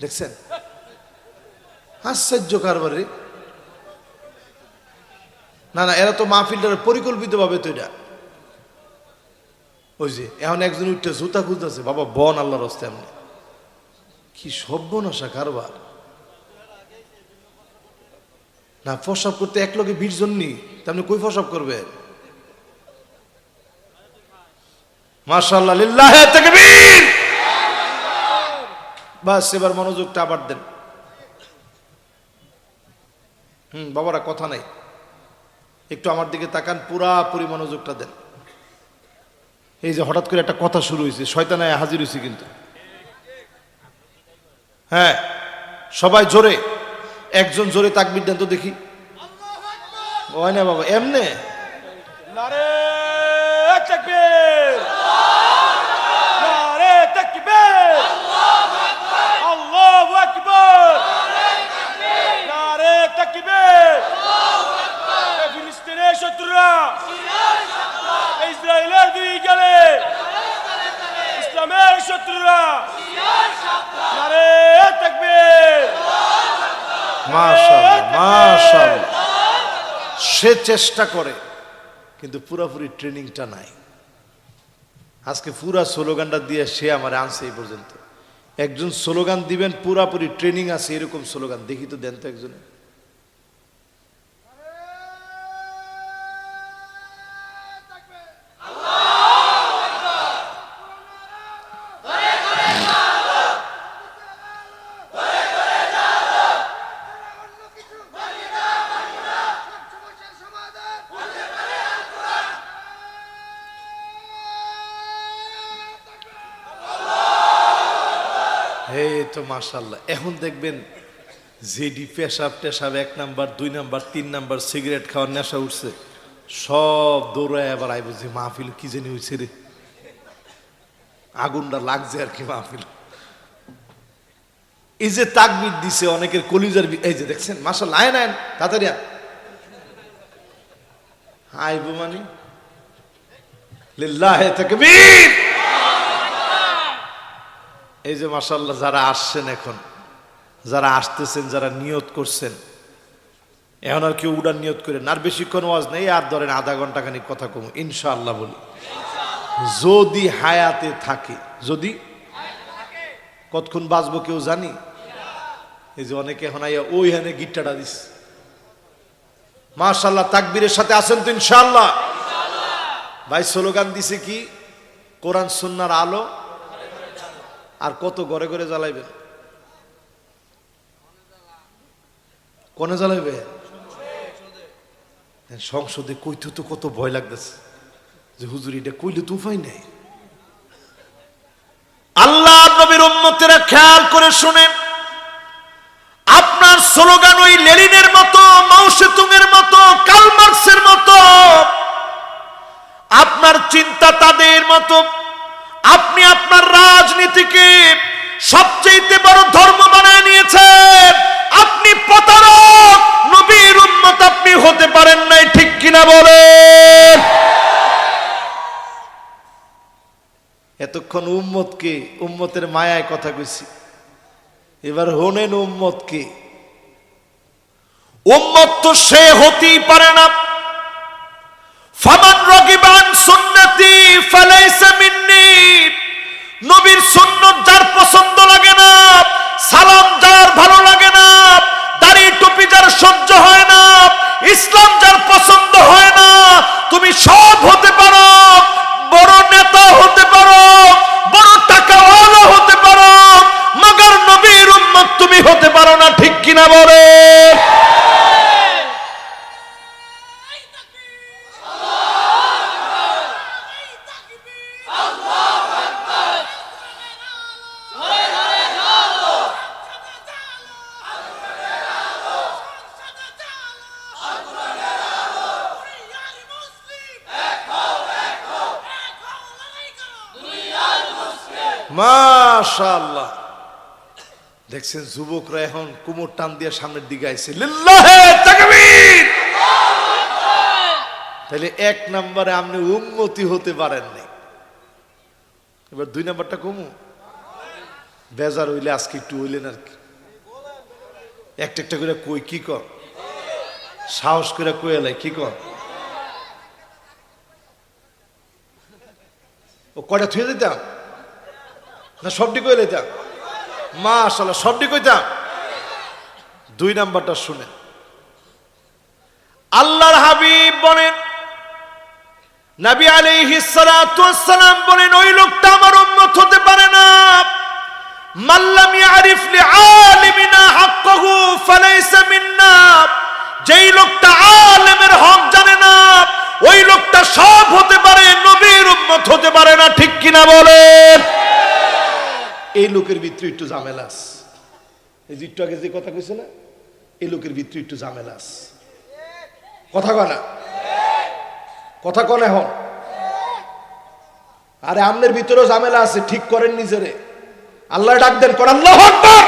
দেখছেন আশ্চর্য কারবারে। না না, এরা তো মাহফিলটার পরিকল্পিত ভাবে তো এটা। ওই যে এখন একজন উঠতে জুতা খুঁজতেছে, বাবা বন আল্লাহর রাস্তে। এমনি কি সর্বনাশা কারবার। না প্রসাব করতে এক লোকে 20 জন নি, তেমনি কই প্রসাব করবে? মাশাআল্লাহ, লিল্লাহি তাকবীর। বাস এবার মনোযোগটা আবার দেন। বাবারা কথা নাই, একটু আমার দিকে তাকান, পুরাপুরি মনোযোগটা দেন। এই যে হঠাৎ করে একটা কথা শুরু হয়েছে, শয়তান আয়া হাজির হয়েছে কিন্তু। হ্যাঁ, সবাই জোরে, একজন জোরে তাকবীর দেন তো দেখি। হয় না বাবা এমনে? নারে তাকবীর, নারে তাকবীর, আল্লাহু আকবার, নারে তাকবীর। ফিলিস্তিনের শত্রুরা ইসরায়েলের দুই গেলে, ইসলামের শত্রুরা নারে তাকবীর। মাশাআল্লাহ মাশাআল্লাহ, সে চেষ্টা করে কিন্তু পুরোপুরি ট্রেনিংটা নাই। আজকে পুরা স্লোগানটা দিয়ে সে আমার আনছে এই পর্যন্ত। একজন স্লোগান দিবেন পুরাপুরি ট্রেনিং আছে, এরকম স্লোগান দেখি তো, দেন তো একজনে। এই তো মাশাআল্লাহ। এখন দেখবেন যেডি পেশাব টেশাব 1 নাম্বার 2 নাম্বার 3 নাম্বার সিগারেট খাওয়ার নেশা উঠছে, সব দৌড়ায় আবার আইব যে মাহফিল কি জানি হয়েছে রে, আগুনটা লাগছে আর কি মাহফিল। এই যে তাকবীর দিছে অনেকের কলিজার, এই যে দেখছেন মাশাআল্লাহ। আয় নেন তাড়াতাড়ি আইব মানে, লিল্লাহি তাকবীর। এই যে মাশাআল্লাহ যারা আসছেন, এখন যারা আসতেছেন, যারা নিয়ত করছেন, এখন আর কেউ উড়ার নিয়ত করেন আর বেশিক্ষণ ওয়াজ নেই, আর ধরেন আধা ঘন্টা খানিক কথা কম ইনশাআল্লাহ বলি, যদি হায়াতে থাকে। যদি কতক্ষণ বাঁচবো কেউ জানি? এই যে অনেকে এখন আইয়া ওইখানে গিট্টাটা দিস, মাশাআল্লাহ, তাকবীরের সাথে আছেন তো ইনশাআল্লাহ? ভাই স্লোগান দিছে কি? কোরআন সুন্নাহর আলো। আর কত ঘরে ঘরে জ্বালাইবেন? কোনে জ্বালাইবে? সংসদে কইতে তো কত ভয় লাগতেছে যে হুজুর এটা কইলে তো উপায় নেই। আল্লাহ নবীর উম্মতেরা খেয়াল করে শুনেন, আপনার স্লোগান ওই লেনিনের মতো, মাও সেতুংয়ের মতো, কার্ল মার্কসের মতো, আপনার চিন্তা তাদের মতো। আপনি আপনার রাজনীতিকে সবচেয়ে বড় ধর্ম বানায় নিয়েছেন। আপনি প্রতারক, নবীর উম্মত আপনি হতে পারেন নাই, ঠিক কিনা বলেন? এতক্ষণ উম্মতকে, উম্মতের মায়ায় কথা কইছি, এবার হোনেন উম্মতকে। উম্মত তো সে হতেই পারে না, ফামান রাগিবান সুন্নতি ফালাইসা মিন্নি, নবীর সুন্নাত যার পছন্দ লাগে না, সালাম যার ভালো লাগে না, দাড়ি টুপি যার সহ্য হয় না, ইসলাম যার পছন্দ হয় না, তুমি সব হতে পারো, বড় নেতা হতে পারো, বড় টাকাওয়ালা হতে পারো, মগর নবীর উম্মত তুমি হতে পারো না, ঠিক কিনা বলে? মাশাআল্লাহ, দেখছেন যুবকরা এখন কুমোর টান দিয়ে সামনের দিকে আইছে, লিল্লাহে তাকবীর। তাহলে এক নম্বরে আপনি উম্মতি হতে পারেননি, এবার দুই নম্বরটা কমু বেজার হইলে আজকে একটু হইলেন আর কি, একটা একটা করে কই, কি কর সাহস করে কই এলাই, কি কর ও কয়টা থুয়ে দিতাম না সবটি কই লইতাম? মাশাআল্লাহ, সবটি কইতাম। দুই নাম্বারটা শুনেন, আল্লাহর হাবিব বলেন, নবী আলাইহিস সালাতু ওয়াস সালাম বলেন, ওই লোকটা আমার উম্মত হতে পারে না, মান লাম ইয়ারিফ লিআলিমিনা হাক্কাহু ফালাইসা মিন্না, যেই লোকটা আলেমের হক জানে না, ওই লোকটা সব হতে পারে, নবীর উম্মত হতে পারে না, ঠিক কিনা বলেন? এই লোকের ভিতরে একটু ঝামেলা আছে, এই যে একটু আগে যে কথা কইছে না, এই লোকের ভিতরে একটু ঝামেলা আছে। কথা কয় না? কথা কন এখন? আরে আমনের ভিতরেও ঝামেলা আছে, ঠিক করেন নিজেরে। আল্লাহ ডাক দেন, কর আল্লাহু আকবার।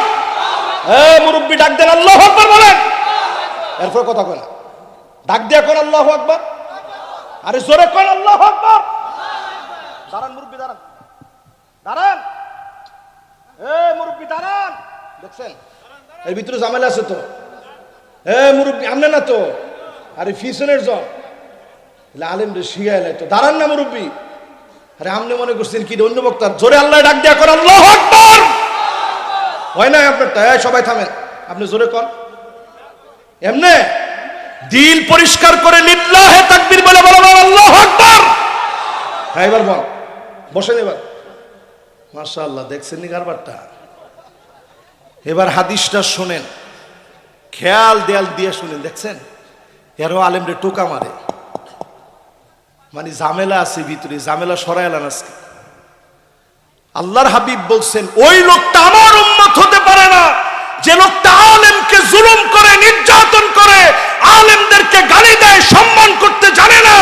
মুরব্বী ডাক দেন, আল্লাহু আকবার বলেন, এরপর কথা কয় না, ডাক দিয়া কর আল্লাহু আকবার। আরে জোরে কর আল্লাহু আকবার। দাঁড়ান মুরব্বী, দাঁড়ান দাঁড়ান, মুরব্বী দাঁড়ান। দেখছেন এর ভিতরে ঝামেলা আছে তো। মুরব্বী আমনে না তো, আরে ফিসনের জন আলেম রে শিখাইলে তো, দাঁড়ান না মুরব্বী। আরে আমনে মনে করছেন কি অন্য বক্তা? জোরে আল্লাহ ডাক দিয়া কর আল্লাহু আকবার। হয় না আপনারটা? সবাই থামেন, আপনি জোরে কর, এমনে দিল পরিষ্কার করে লিল্লাহে তাকবীর বলে বলো আল্লাহু আকবার। হ্যাঁ এবার বল, বসেন এবার। মাশাআল্লাহ, দেখছেন নি কারবারটা? এবার হাদিসটা শুনেন, খেয়াল দেয়াল দিয়ে শুনেন। দেখছেন এরও আলেমরে টোকা মারে, মানে ঝামেলা আছে ভিতরে, ঝামেলা সরাইলাম আজকে। আল্লাহর হাবিব বলছেন, ওই লোকটা আমার উম্মত হতে পারে না, যে লোকটা আলেমকে জুলুম করে, নির্যাতন করে, আলেমদেরকে গালি দেয়, সম্মান করতে জানে না,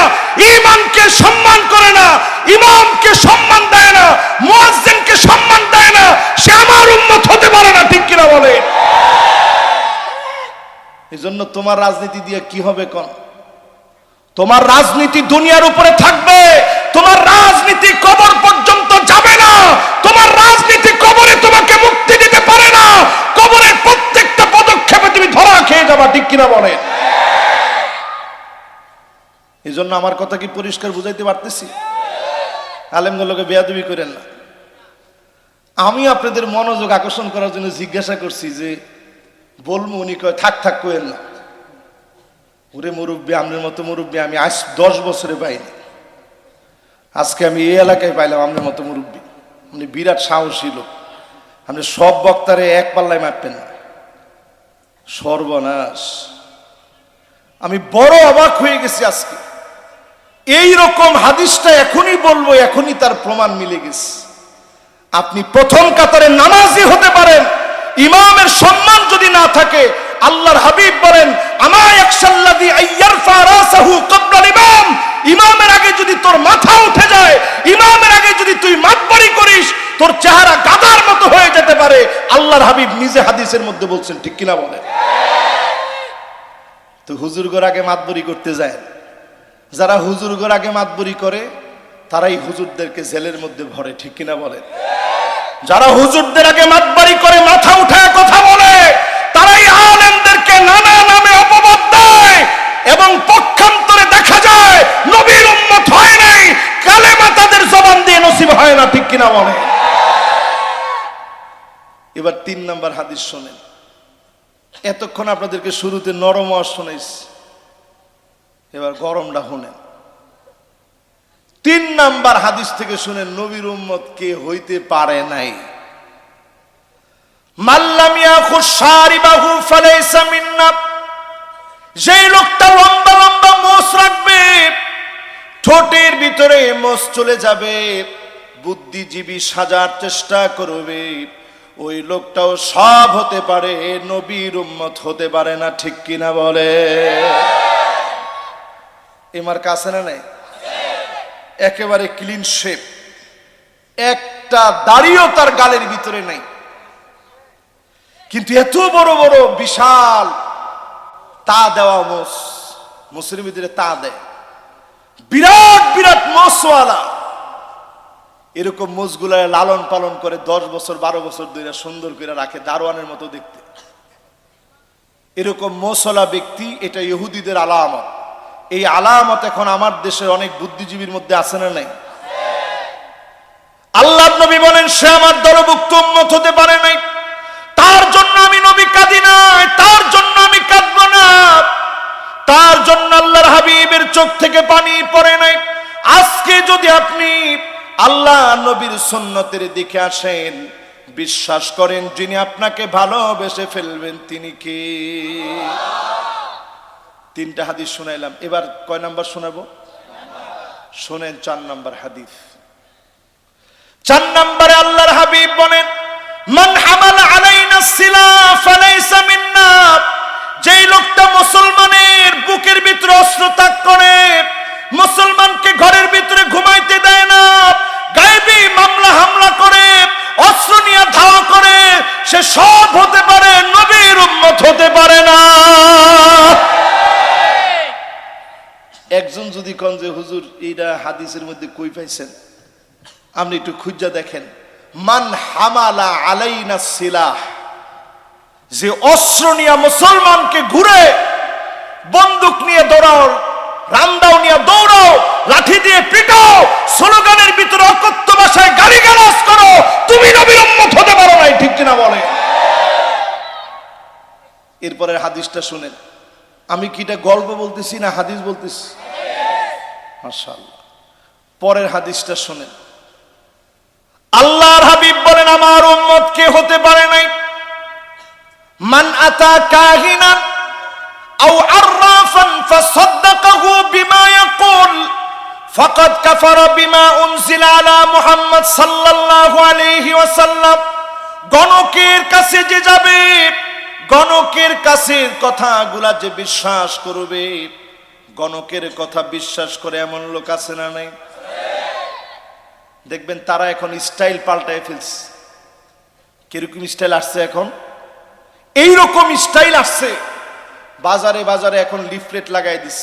ইমামকে সম্মান করে না, ইমামকে সম্মান দেয় না, মুয়াজ্জিনকে সম্মান দেয় না, সে আমার উম্মত হতে পারে না, ঠিক কিনা বলে? এই জন্য তোমার রাজনীতি দিয়ে কি হবে কোন? তোমার রাজনীতি দুনিয়ার উপরে থাকবে, তোমার রাজনীতি কবর পর্যন্ত যাবে না, তোমার রাজনীতি কবরে তোমাকে মুক্তি দিতে পারে না, কবরের প্রত্যেকটা পদক্ষেপে তুমি ধরা খেয়ে যাবা, ঠিক কিনা বলে? এই জন্য আমার কথা কি পরিষ্কার বুঝাইতে পারতেছি? আলেমগুলোকে বেয়াদবি করেন না। আমি আপনাদের মনোযোগ আকর্ষণ করার জন্য জিজ্ঞাসা করছি যে বলবো, উনি কয় থাক থাক কইেন না, ওরে মুরব্বী, আপনার মতো মুরব্বী আমি আজ 10 বছরে পাইনি। আজকে আমি এই এলাকায় পাইলাম আপনার মতো মুরব্বী। আপনি বিরাট সাহসী লোক, আপনি সব বক্তারে এক পাল্লায় মারবেন না। সর্বনাশ, আমি বড় অবাক হয়ে গেছি আজকে। এই রকম হাদিসটা এখনই বলবো, এখনই তার প্রমাণ মিলে গেছে। আপনি প্রথম কাতারে নামাজি হতে পারেন, ইমামের সম্মান যদি না থাকে, আল্লাহর হাবিব বলেন আমা ইয়াকশাল্লাযী আইয়ারফা রাসাহু ক্বাবলা ইমাম, ইমামের আগে যদি তোর মাথা উঠে যায়, ইমামের আগে যদি তুই মাতবরি করিস, তোর চেহারা গাধার মতো হয়ে যেতে পারে। আল্লাহর হাবিব নিজে হাদিসের মধ্যে বলছেন, ঠিক কিনা বলেন? তো হুজুরগর আগে মাতবরি করতে যায়, যারা হুজুরগর আগে মাতবরি করে তারাই হুজুরদেরকে জেলের মধ্যে ভরে, ঠিক কিনা বলেন? যারা হুজুরদের আগে মাতবরি করে, মাথা উঠায় কথা বলে, তারাই আলেমদেরকে নানা নামে অপবাদ দেয় এবং পক্ষান্তরে দেখা যায় নবীর উম্মত হয় নাই, কালেমা তাদের জবান দিয়ে নসিব হয় না, ঠিক কিনা বলে? এবার 3 নাম্বার হাদিস শোনেন। এতক্ষণ আপনাদেরকে শুরুতে নরম ওয়াজ শোনাইছি, এবার গরমটা শুনেন। 3 নাম্বার হাদিস থেকে শুনেন, নবীর উম্মত কে হইতে পারে নাই। মাল্লাম ইয়াখুশ শারিবাহু ফালাইসা মিন্না, যে লোকটা লম্বা লম্বা মোষ রাখবে, ঠোঁটের ভিতরে মোষ চলে যাবে, বুদ্ধিজীবী সাজার চেষ্টা করবে, ওই লোকটাও সব হতে পারে, নবীর উম্মত হতে পারে না, ঠিক কিনা বলে? এমার কাছে না নাই, একেবারে ক্লিন শেপ, একটা দাড়িও তার গালের ভিতরে নাই, কিন্তু এত বড় বড় বিশাল তা দেওয়া মোষ, মোষের ভিতরে তা দেয়, বিরাট বিরাট মোষওয়ালা। এরকম মোষগুলা লালন পালন করে 10 বছর 12 বছর ধরে সুন্দর করে রাখে, দারোয়ানের মতো দেখতে। এরকম মোষওয়ালা ব্যক্তি, এটা ইহুদিদের আলামত। এই আলামত এখন আমার দেশের অনেক বুদ্ধিজীবীর মধ্যে আছে না নাই? আল্লাহর নবী বলেন, সে আমার দলভুক্ত উম্মত হতে পারে নাই, তার জন্য আমি নবী কাঁদি না, তার জন্য আমি কাঁদবো না, তার জন্য আল্লাহর হাবিবের চোখ থেকে পানি পড়ে নাই। আজকে যদি আপনি আল্লাহ নবীর সুন্নতের দিকে আসেন, বিশ্বাস করেন যিনি আপনাকে ভালোবেসে ফেলবেন তিনি কে? 3টা হাদিস শোনাইলাম, এবার কয় নাম্বার শোনাবো? শোনেন 4 নাম্বার হাদিস। 4 নম্বরে আল্লাহর হাবিব বলেন, মান হামালা আলাইনা সিলাহ ফালাইসা মিন্না, যেই লোকটা মুসলমানের বুকের ভিতরে অস্ত্র তাক করে, মুসলমানকে ঘরের ভিতরে ঘুমাইতে দেয় না, গায়েবী মামলা হামলা করে, অস্ত্র নিয়ে ধাওয়া করে, সে সব হতে পারে, নবীর উম্মত হতে পারে না। একজন যদি কোন যে হুজুর এইটা হাদিসের মধ্যে কই পাইছেন, আপনি একটু খুঁজা দেখেন। মান হামালা আলাইনা সিলাহ, যে অস্ত্র নিয়ে মুসলমানকে ঘুরে, বন্দুক নিয়ে দৌড়াও, রামদাও নিয়ে দৌড়াও, লাঠি দিয়ে পিটাও, স্লোগানের ভিতরে অকথ্য ভাষায় গালিগালাজ করো, তুমি নবীর উম্মত হতে পারো নাই, ঠিক কিনা বলে? এরপরের হাদিসটা শুনেন। আমি কি এটা গল্প বলতেছি না হাদিস বলতেছি? মাশাআল্লাহ। পরের হাদিসটা শুনেন। আল্লাহর হাবিব বলেন, আমার উম্মত কে হতে পারে নাই? মান আতা কাহিনান আও আররাফান ফাসাদদাকাহু বিমা ইয়াকুল ফাকাদ কাফারা বিমা উনজিলা আলা মুহাম্মদ সাল্লাল্লাহু আলাইহি ওয়াসাল্লাম। গণকের কাছে যে যাবে, গণকের কাছের কথাগুলা যে বিশ্বাস করবে, গণকের কথা বিশ্বাস করে এমন লোক আছে না নাই? দেখবেন তারা এখন স্টাইল পাল্টায় ফেলছে। কিরকম স্টাইল আসছে এখন? এইরকম স্টাইল আসছে, বাজারে বাজারে এখন লিফলেট লাগাই দিস,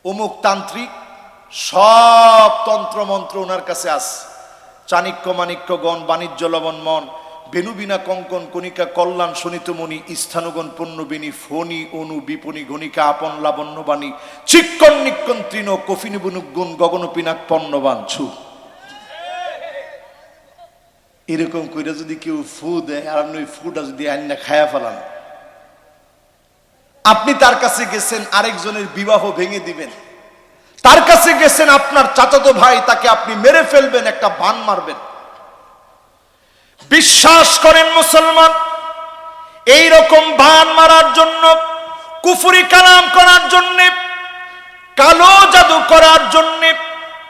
অমুক তান্ত্রিক, সব তন্ত্র মন্ত্র ওনার কাছে আছে। চাণক্য মাণিক্য গণ, বাণিজ্য লবণ মন, বেনুবিনা কঙ্কন কণিকা কল্যাণ শোণিতমণি, স্থানুগণ পণ্যবিনী, ফণি অনু বিপণী গণিকা আপন লাবণ্যবাণী, চিক্কন নিক্কন তৃণ কফিনী বুনুক গুণ গগন পিনাক পণ্যবান ছু। এরকম করে যদি কেউ ফু দেয়, আর আপনি ওই ফুটা যদি আইনা খায়া ফেলান, আপনি তার কাছে গেছেন আরেকজনের বিবাহ ভেঙে দিবেন, তার কাছে গেছেন আপনার চাচাতো ভাই, তাকে আপনি মেরে ফেলবেন, একটা বান মারবেন। বিশ্বাস করেন মুসলমান, এই রকম বান মারার জন্য, কুফরি কালাম করার জন্য, কালো জাদু করার জন্য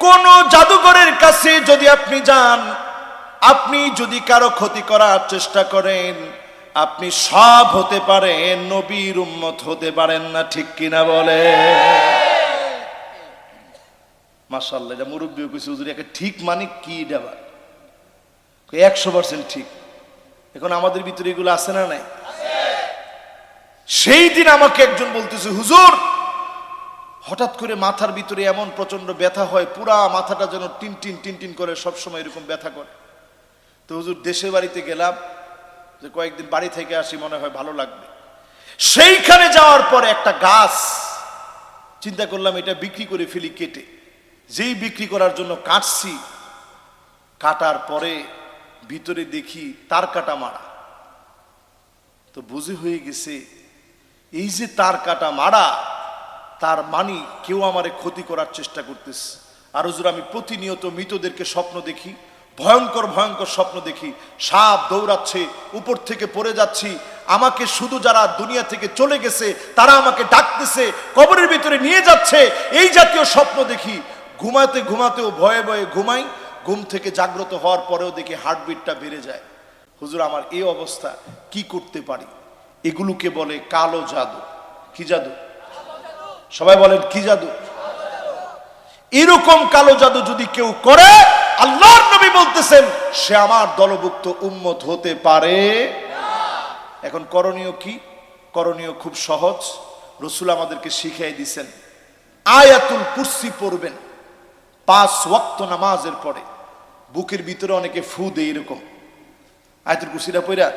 কোন জাদুঘরের কাছে যদি আপনি যান, আপনি যদি কারো ক্ষতি করার চেষ্টা করেন, আপনি সব হতে পারেন, নবীর উম্মত হতে পারেন না। ঠিক কিনা বলে? মাশাআল্লাহ, এটা মুরব্বী কইছে হুজুর, একে ঠিক মানে কি? দেবা 100% ঠিক। এখন আমাদের ভিতরে এগুলো আছে না নাই? সেই দিন আমাকে একজন বলতেছে, হুজুর হঠাৎ করে মাথার ভিতরে এমন প্রচন্ড ব্যথা হয়, পুরা মাথাটা যেন টিন টিন টিন টিন করে, সবসময় এরকম ব্যথা করে। তো হুজুর দেশের বাড়িতে গেলাম, যে কয়েকদিন বাড়ি থেকে আসি, মনে হয় ভালো লাগবে। সেইখানে যাওয়ার পরে একটা গাছ, চিন্তা করলাম এটা বিক্রি করে ফেলি কেটে। যেই বিক্রি করার জন্য কাটছি, কাটার পরে ভিতরে দেখি তার কাটা মারা। তো বুঝে হয়ে গেছে এই যে তার কাটা মারা, তার মানে কেউ আমারে ক্ষতি করার চেষ্টা করতেছে। আর হুজুর আমি প্রতিনিয়ত মৃতদেরকে স্বপ্ন দেখি, ভয়ঙ্কর ভয়ঙ্কর স্বপ্ন দেখি, সাপ দৌড়াচ্ছে, উপর থেকে পড়ে যাচ্ছি, আমাকে শুধু যারা দুনিয়া থেকে চলে গেছে তারা আমাকে ডাকতেছে, কবরের ভিতরে নিয়ে যাচ্ছে, এই জাতীয় স্বপ্ন দেখি। ঘুমাতে ঘুমাতেও ভয়ে ভয়ে ঘুমাই, ঘুম থেকে জাগ্রত হওয়ার পরেও দেখি হার্টবিটটা বেড়ে যায়। হুজুর আমার এই অবস্থা, কি করতে পারি? এগুলোকে বলে কালো জাদু। কি জাদু? সবাই বলেন কি জাদু? এরকম কালো জাদু যদি কেউ করে, আল্লাহর নবী বলতেছেন সে আমার দলভুক্ত উম্মত হতে পারে না। এখন করণীয় কি? করণীয় খুব সহজ, রাসূল আমাদেরকে শিখিয়ে দিয়েছেন। আয়াতুল কুরসি পড়বেন 5 ওয়াক্ত নামাজের পরে। বুকের ভিতরে অনেকে ফু দেয়, এরকম আয়াতুল কুরসিটা পড়া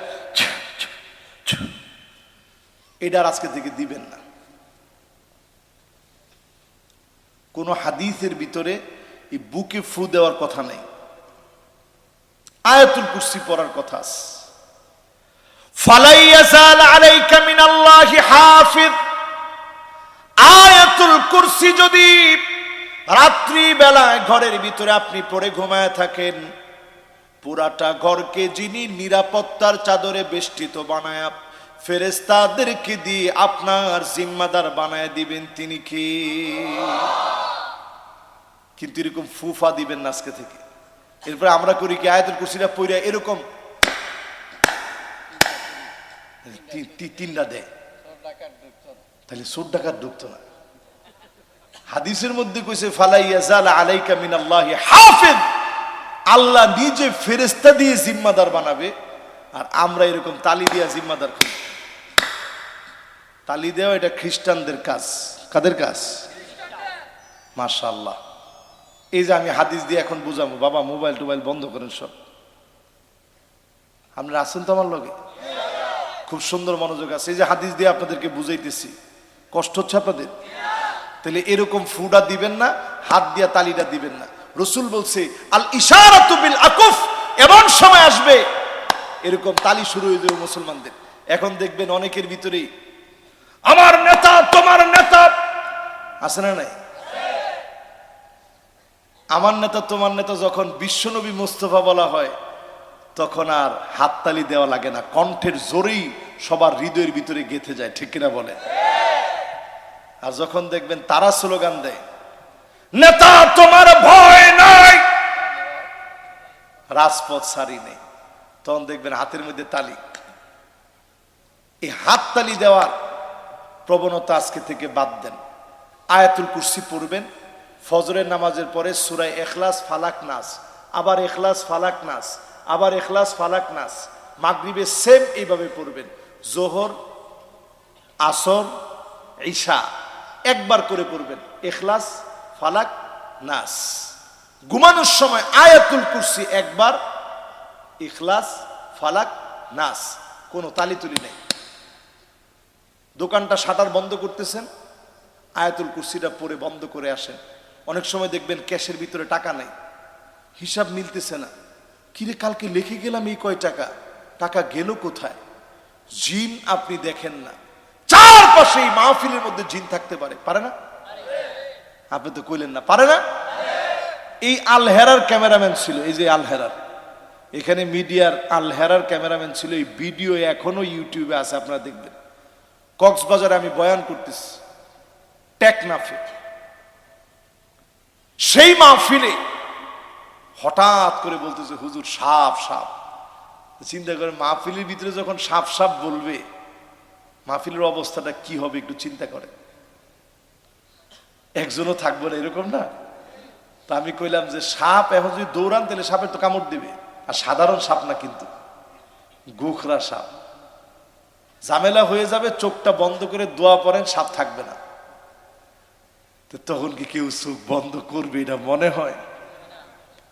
এটা আজকে থেকে দিবেন না। কোন হাদিসের ভিতরে এই বুকে ফু দেওয়ার কথা নেই, আয়াতুল কুরসি পড়ার কথা আছে। ফালাই ইয়াজাল আলাইকা মিনাল্লাহি হাফিজ। আয়াতুল কুরসি যদি রাত্রি বেলায় ঘরের ভিতরে আপনি পড়ে ঘুমায় থাকেন, পুরাটা ঘরকে যিনি নিরাপত্তার চাদরে বেষ্টিত বানায় ফেরেশতাদেরকে দিয়ে আপনার জিম্মাদার বানায় দিবেন, তিনি কি? কিন্তু এরকম ফুফা দিবেন না আজকে থেকে। এরপরে আমরা করি কি, আয়াতুল কুরসিটা পড়ে এরকম তিনটা দেয়, তাহলে চোর ডাকাত ঢুকতো না। হাদিসের মধ্যে কইছে ফালাই ইয়াজাল আলাইকা মিনাল্লাহি হাফিজ, আল্লাহ নিজে ফেরেশতা দিয়ে জিম্মাদার বানাবে, আর আমরা এরকম তালি দিয়া জিম্মাদার করি। তালি দেওয়া এটা খ্রিস্টানদের কাজ। কাদের কাজ? মাশাআল্লাহ। এই যে আমি হাদিস দিয়ে এখন বুঝাবো, বাবা মোবাইল টোবাইল বন্ধ করেন সব। আপনারা আছেন তো আমার লগে? খুব সুন্দর মনোযোগ আছে। এই যে হাদিস দিয়ে আপনাদেরকে বুঝাইতেছি, কষ্ট হচ্ছে আপনাদের? তাহলে এরকম ফুডা দিবেন না, হাত দিয়া তালিটা দিবেন না। রাসূল বলছে আল ইশারাতু বিল আকুফ, এমন সময় আসবে এরকম তালি শুরু হয়ে যাবে মুসলমানদের। এখন দেখবেন অনেকের ভিতরেই আমার নেতা তোমার নেতা আছে না নাই? আমার নেতা তোমার নেতা যখন বিশ্বনবী মুস্তাফা বলা হয়, তখন আর হাততালি দেওয়া লাগে না, কণ্ঠের জোরেই সবার হৃদয়ের ভিতরে গেঁথে যায়। ঠিক কিনা বলে? আর যখন দেখবেন তারা স্লোগান দেয় নেতা তোমার ভয় নাই, রাজপথ সারি নেই, তখন দেখবেন হাতের মধ্যে তালি। এই হাততালি দেওয়ার প্রবণতা আজকে থেকে বাদ দেন। আয়াতুল কুরসি পড়বেন ফজরের নামাজের পরে, সূরা ইখলাস ফালাক নাস, আবার ইখলাস ফালাক নাস, আবার ইখলাস ফালাক নাস। মাগরিবে সেম এইভাবে পড়বেন। জোহর, আসর, ঈশা একবার করে পড়বেন ইখলাস ফালাক নাস। ঘুমানোর সময় আয়াতুল কুরসি একবার, ইখলাস ফালাক নাস, কোনো তালিতুলি নেই। দোকানটা শাটার বন্ধ করতেছেন, আয়াতুল কুরসিটা পড়ে বন্ধ করে আসেন। অনেক সময় দেখবেন ক্যাশের ভিতরে টাকা নাই, হিসাব মিলতেছে না, কিরে কালকে লিখে গেলাম এই কয় টাকা, টাকা গেল কোথায়? জিন আপনি দেখেন না, 4 চারপাশে এই মাহফিলের মধ্যে জিন থাকতে পারে? পারে না? আপনি তো কইলেন না পারে না। এই আল হেরার ক্যামেরাম্যান ছিল, এই যে আল হেরার, এখানে মিডিয়ার আল হেরার ক্যামেরাম্যান ছিল। এই ভিডিও এখনো ইউটিউবে আছে, আপনারা দেখবেন। কক্সবাজারে আমি বয়ান করতেছি, টেকনাফে, সেই মাহফিলে হঠাৎ করে বলতেছে হুজুর সাপ সাপ। চিন্তা করেন, মাহফিলের ভিতরে যখন সাপ সাপ বলবে, মাহফিলের অবস্থাটা কি হবে একটু চিন্তা করেন। একজনও থাকবো না, এরকম না? তা আমি কইলাম যে সাপ এখন যদি দৌড়ান তাহলে সাপের তো কামড় দিবে, আর সাধারণ সাপ না কিন্তু, গোখরা সাপ। ঝামেলা হয়ে যাবে, চোখটা বন্ধ করে দোয়া পড়েন, সাপ থাকবে না। তো তখন কি কেউ চোখ বন্ধ করবে এটা মনে হয়?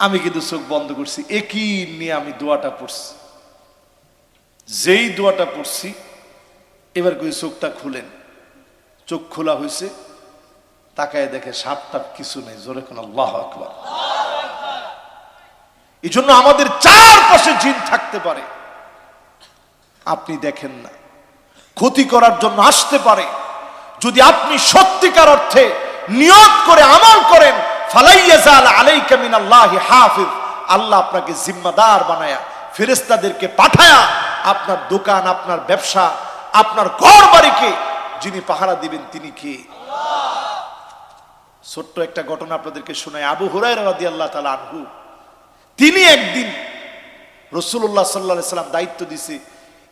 আমি কিন্তু চোখ বন্ধ করছি, একই নিয়ে আমি দোয়াটা পড়ছি। যেই দোয়াটা পড়ছি, এবার কই চোখটা খুলেন। চোখ খোলা হয়েছে, তাকায় দেখে সাপ টাপ কিছু নেই। জোরে কোন আল্লাহু আকবার। এই জন্য আমাদের চারপাশে জিন থাকতে পারে, আপনি দেখেন না। ক্ষতি করার জন্য আসতে পারে। যদি আপনি সত্যিকার অর্থে নিয়ত করে আমল করেন, ফালাইয়াজাল আলাইকা মিনাল্লাহি হাফিজ, আল্লাহ আপনাকে জিম্মাদার বানায়া, ফেরেশতাদেরকে পাঠায়া আপনার দোকান, আপনার ব্যবসা, আপনার ঘর বাড়িকে যিনি পাহারা দিবেন তিনি কে? ছোট্ট একটা ঘটনা আপনাদেরকে শোনায়। আবু হুরায়রা রাদিয়াল্লাহু তাআলা আনহু, তিনি একদিন রাসূলুল্লাহ সাল্লাল্লাহু আলাইহি সাল্লাম দায়িত্ব দিছে,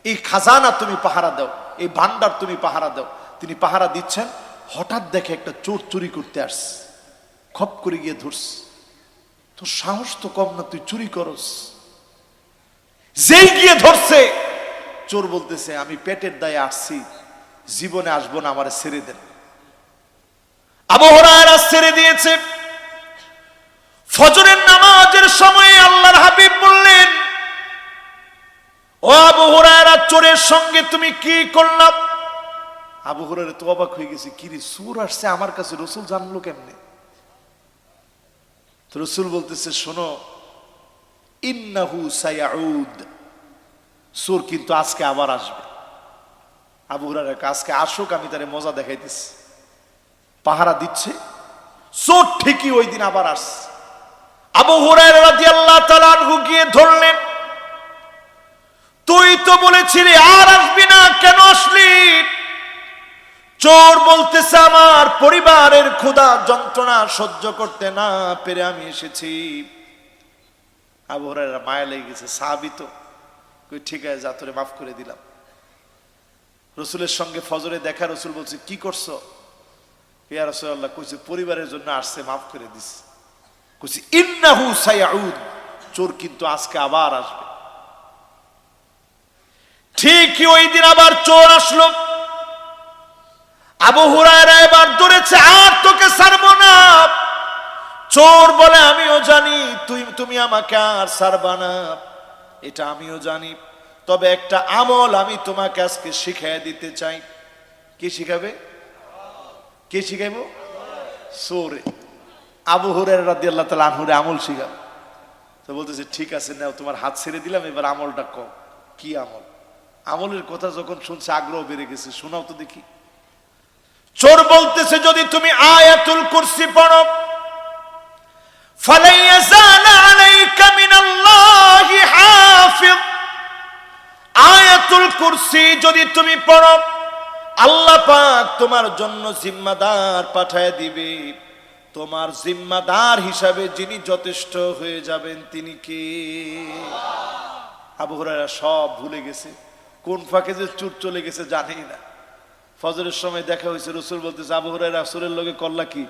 এই খাজানা তুমি পাহারা দাও, এই ভান্ডার তুমি পাহারা দাও। তিনি পাহারা দিচ্ছেন, হঠাৎ দেখে একটা চোর চুরি করতে আসছে, খপ করে গিয়ে ধরছে। তোর সাহস তো কম না, তুই চুরি করস। যেই গিয়ে ধরছে, চোর বলতেছে আমি পেটের দায়ে আসছি, জীবনে আসবো না, আমারে ছেড়ে দেন। আবু হুরায়রা ছেড়ে দিয়েছে। ফজরের নামাজের সময় আল্লাহর হাবিব বললেন, ও আবু হুরায়রা, চোরের সঙ্গে তুমি কি করলা? আবু হুরায়রা তো অবাক হয়ে গেছে, কি রে, চোর আসছে আমার কাছে, রাসূল জানলো কেমনে? তো রাসূল বলতেছে, শোনো, ইন্নাহু সায়াউদ, চোর কিন্তু আজকে আবার আসবে। আবু হুরায়রা আজকে আসুক, আমি তারে মজা দেখাইতেছি। পাহারা দিচ্ছে, চোর ঠিকই ওই দিন আবার আসছে। আবু হুরায়রা রাদিয়াল্লাহু তাআলা আনহু গিয়ে ধরলেন, তুই তো বলেছিলি আর আসবি না, কেন আসলি? চোর বলতেছে আমার পরিবারের ক্ষুধা যন্ত্রণা সহ্য করতে না পেরে আমি এসেছি। আবু হুরায়রা মায়া লেগে গেছে, সাহাবী তো, কই ঠিক আছে, যা, তোরে মাফ করে দিলাম। রাসূলের সঙ্গে ফজরে দেখা, রাসূল বলছে কি করছো? ইয়া রাসূলুল্লাহ, কইছে পরিবারের জন্য আসছে, মাফ করে দিস। কইছে ইন্নাহু সায়াউদ, চোর কিন্তু আজকে আবার আসবে। ঠিকই ওই দিন আবার চোর আসলো। আবু হুরায়রা এবার ধরেছে, আর তোকে ছাড়বো না। চোর বলে আমিও জানি তুমি আমাকে আর ছাড়বা না, এটা আমিও জানি, তবে একটা আমল আমি তোমাকে আজকে শিখিয়ে দিতে চাই। কি শিখাবে? কে শিখাইবো? চোরে। আবু হুরায়রা রাদিয়াল্লাহু তাআলা আনহু আমল শিখাবে। তো বলতেছে ঠিক আছে, নাও, তোমার হাত ছেড়ে দিলাম, এবার আমলটা কও। কি আমল? আমলের কথা যখন শুনছে আগ্রহ বেড়ে গেছে, শোনাও তো দেখি। চোর বলতেছে, যদি তুমি আয়াতুল কুরসি পড়ো, ফালাইয়াজাল আলাইকা মিনাল্লাহি হাফিজ, আয়াতুল কুরসি যদি তুমি পড়ো, আল্লাহ পাক তোমার জন্য জিম্মাদার পাঠায় দিবে। তোমার জিম্মাদার হিসাবে যিনি যথেষ্ট হয়ে যাবেন তিনি কে? আবু হুরায়রা সব ভুলে গেছে, কোন ফাঁকে যে চোর চলে গেছে জানেই না। ফজরের সময় দেখা হয়েছে, রাসূল বলতেছে, আবু হুরায়রা চোরের লগে করলা কি?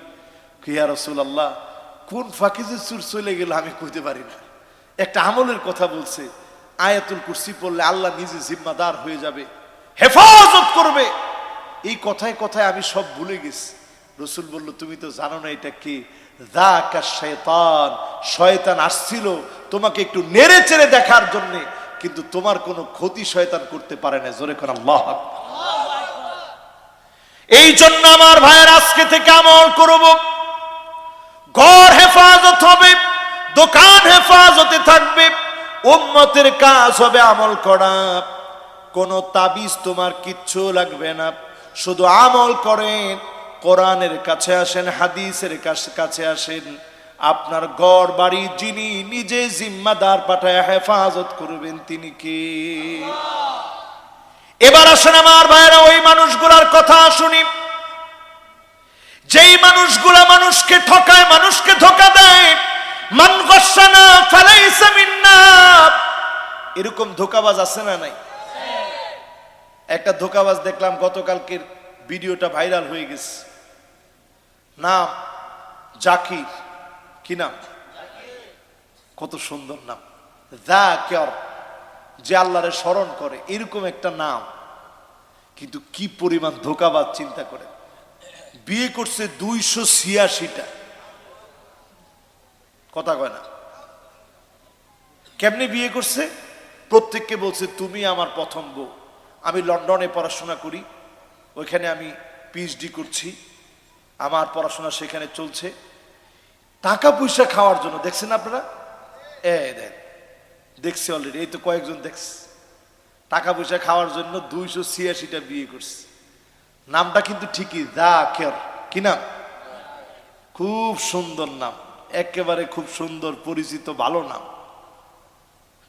ইয়া রাসূলুল্লাহ, কোন ফাঁকে যে চোর চলে গেল আমি কইতে পারি না। একটা আমলের কথা বলছে, আয়াতুল কুরসি পড়লে আল্লাহ নিজে জিম্মাদার হয়ে যাবে, হেফাজত করবে। এই কথায় কথায় আমি সব ভুলে গেছি। রাসূল বলল, তুমি তো জানো না এটা কি? যাকা শয়তান, শয়তান আসছিল তোমাকে একটু নেড়ে চেড়ে দেখার জন্য, কিন্তু তোমার কোনো ক্ষতি শয়তান করতে পারে না। জোরে কোন আল্লাহু আকবার। এই জন্য আমার ভাইয়ের, আজকে থেকে আমল করব, ঘর হেফাজত হবে, দোকান হেফাজতে থাকবে, উম্মতের কাজ হবে আমল করা। কোন তাবিজ তোমার কিচ্ছু লাগবে না, শুধু আমল করেন, কোরআনের কাছে আসেন, হাদিসের কাছে আসেন। আপনার ঘর বাড়ি যিনি নিজে জিম্মাদার পাঠায় হেফাজত করবেন তিনি কে? এবার আসেন আমার ভাইরা, ওই মানুষগুলার কথা শুনি যেই মানুষগুলা মানুষকে ঠকায়, মানুষকে ধোঁকা দেয়। মান গশানা ফালাইসা মিন্না, এরকম ধোঁকাবাজ আছে না নাই? একটা ধোঁকাবাজ দেখলাম গতকালকের ভিডিওটা ভাইরাল হয়ে গেছে, নাম জাকির। কি নাম? কত সুন্দর নাম, যাকির, যে আল্লাহরে স্মরণ করে, এরকম একটা নাম। কিন্তু কি পরিমাণ ধোঁকাবাজ চিন্তা করে। বিয়ে করছে 286টা, কথা কয় না। কেমনে বিয়ে করছে? প্রত্যেককে বলছে তুমি আমার প্রথম বউ, আমি লন্ডনে পড়াশোনা করি, ওইখানে আমি পিএইচডি করছি, আমার পড়াশোনা সেখানে চলছে। টাকা পয়সা খাওয়ার জন্য, দেখছেন আপনারা? দেখ, দেখছি অলরেডি, এই তো কয়েকজন দেখছে। টাকা পয়সা খাওয়ার জন্য 286টা বিয়ে করছে। নামটা কিন্তু ঠিকই, যাকির। কি নাম? খুব সুন্দর নাম, একেবারে খুব সুন্দর পরিচিত ভালো নাম।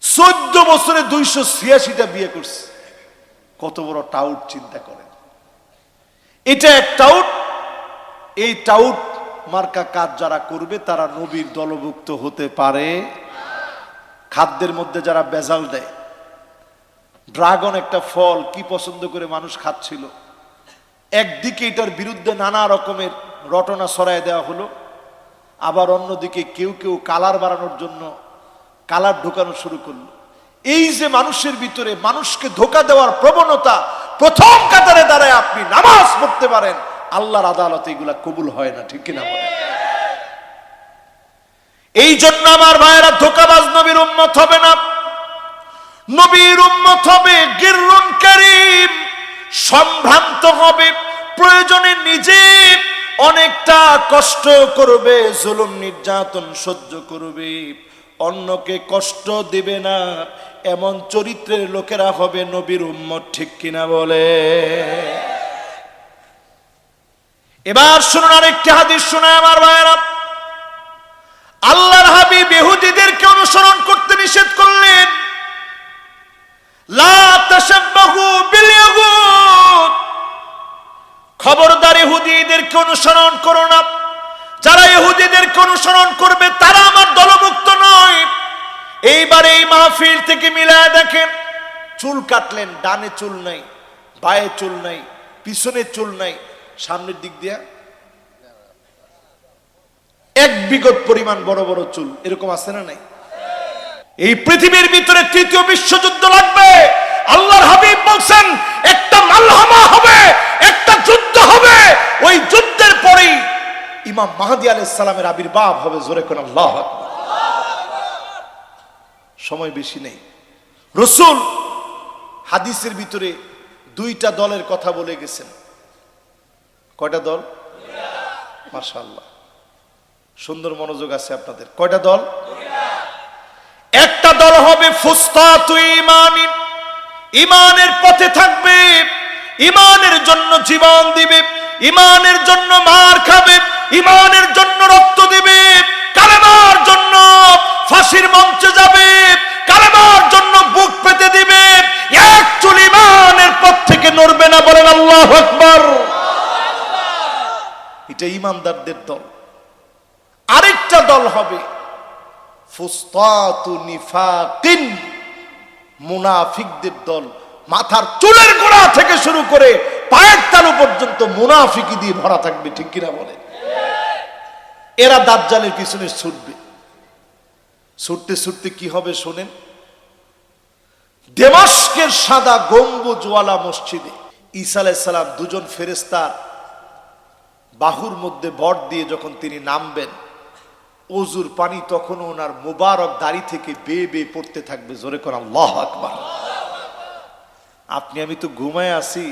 14 বছরে 286টা বিয়ে করছে। কত বড় টাউট চিন্তা করেন। এটা এক টাউট। এই টাউট মার্কা কাজ যারা করবে তারা নবীর দলভুক্ত হতে পারে। খাদ্যের মধ্যে যারা ভেজাল দেয়, ড্রাগন একটা ফল, কি পছন্দ করে মানুষ খাচ্ছিল, একদিকে এটার বিরুদ্ধে নানা রকমের রটনা ছড়ায় দেওয়া হলো, আবার অন্যদিকে কেউ কেউ কালার বাড়ানোর জন্য কালার ঢোকানো শুরু করলো। এই যে মানুষের ভিতরে মানুষকে ধোঁকা দেওয়ার প্রবণতা, প্রথম কাতারে দাঁড়ায় আপনি নামাজ পড়তে পারেন, আল্লাহর আদালতে এগুলা কবুল হয় না, ঠিক কিনা বলেন? এই জন্য আমার ভাইয়েরা, ধোঁকাবাজ নবীর উম্মত হবে না। নবীর উম্মত হবে গিররুন কারীম, সম্ভ্রান্ত হবে, প্রয়োজনে নিজে অনেকটা কষ্ট করবে, জুলুম নির্যাতন সহ্য করবে, অন্যকে কষ্ট দিবে না, এমন চরিত্রের লোকেরা হবে নবীর উম্মত, ঠিক কিনা বলে? এবার শুনুন আরেকটি হাদিস শোনায় আমার ভাইয়েরা। আল্লাহর হাবিব ইহুদীদেরকে অনুসরণ করতে নিষেধ করলেন। লা তাশাব্বাহু বিল ইয়াহুদ, খবরদার ইহুদীদেরকে অনুসরণ করো না। যারা ইহুদীদেরকে অনুসরণ করবে তারা আমার দলভুক্ত নয়। এইবার এই মাহফিল থেকে মিলায় দেখেন, চুল কাটলেন, ডানে চুল নাই, বায়ে চুল নাই, পিছনে চুল নাই, সামনের দিক দিয়া এক বিগত পরিমাণ বড় বড় চুল, এরকম আছে না নাই? এই পৃথিবীর ভিতরে তৃতীয় বিশ্বযুদ্ধ লাগবে। আল্লাহর হাবিব বলছেন একটা মালহামা হবে, একটা যুদ্ধ হবে, ওই যুদ্ধের পরেই ইমাম মাহদী আলাইহিস সালামের আবির্ভাব হবে। জোরে কোন আল্লাহু আকবার। সময় বেশি নেই। রাসূল হাদিসের ভিতরে 2টা দলের কথা বলে গেছেন। কয়টা দল? মাশাআল্লাহ, সুন্দর মনোযোগ আছে আপনাদের। কয়টা দল? একটা দল হবে ফুস্তাতু ঈমানিন, ঈমানের পথে থাকবে, ঈমানের জন্য জীবন দিবে, ঈমানের জন্য মার খাবে, ঈমানের জন্য রক্ত দিবে, কালেমার জন্য ফাঁসির মঞ্চে যাবে, কালেমার জন্য বুক পেতে দিবে, এক চুল ঈমানের পথ থেকে নড়বে না। বলেন আল্লাহু আকবার। এটা ঈমানদারদের দল। আরেকটা দল হবে ফুস্তাতু নিফাকিন, মুনাফিকদের দল। মাথার চুলের গোড়া থেকে শুরু করে পায়ের তালু পর্যন্ত মুনাফিকি দিয়ে ভরা থাকবে, ঠিক কিনা বলে? এরা দাজ্জালের পিছনে ছুটবে। ছুটতে ছুটতে কি হবে শোনেন। দমাস্কের সাদা গম্বুজওয়ালা মসজিদে ঈসা আলাইহিস সালাম দুজন ফেরেশতার বাহুর মধ্যে ভর দিয়ে যখন তিনি নামবেন, ওযুর পানি তখন ওনার মুবারক দাড়ি থেকে বেয়ে বেয়ে পড়তে থাকবে। জোরে কোন আল্লাহু আকবার। আপনি আমি তো ঘুমায় আছি,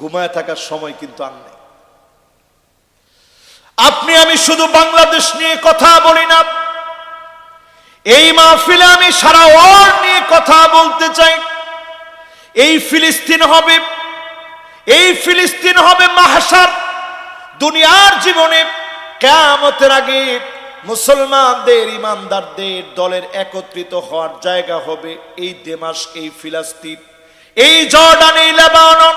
ঘুমায় থাকার সময় কিন্তু আর নেই। আপনি আমি শুধু বাংলাদেশ নিয়ে কথা বলি না, এই মাহফিলে আমি সারা ওয়ার্ল্ড নিয়ে কথা বলতে চাই। এই ফিলিস্তিন হবে, এই ফিলিস্তিন হবে মাহশার। দুনিয়ার জীবনে কিয়ামতের আগে মুসলমানদের, ইমানদারদের দলের একত্রিত হওয়ার জায়গা হবে এই দামেস্ক, এই ফিলিস্তিন, এই জর্ডান, এই লেবানন,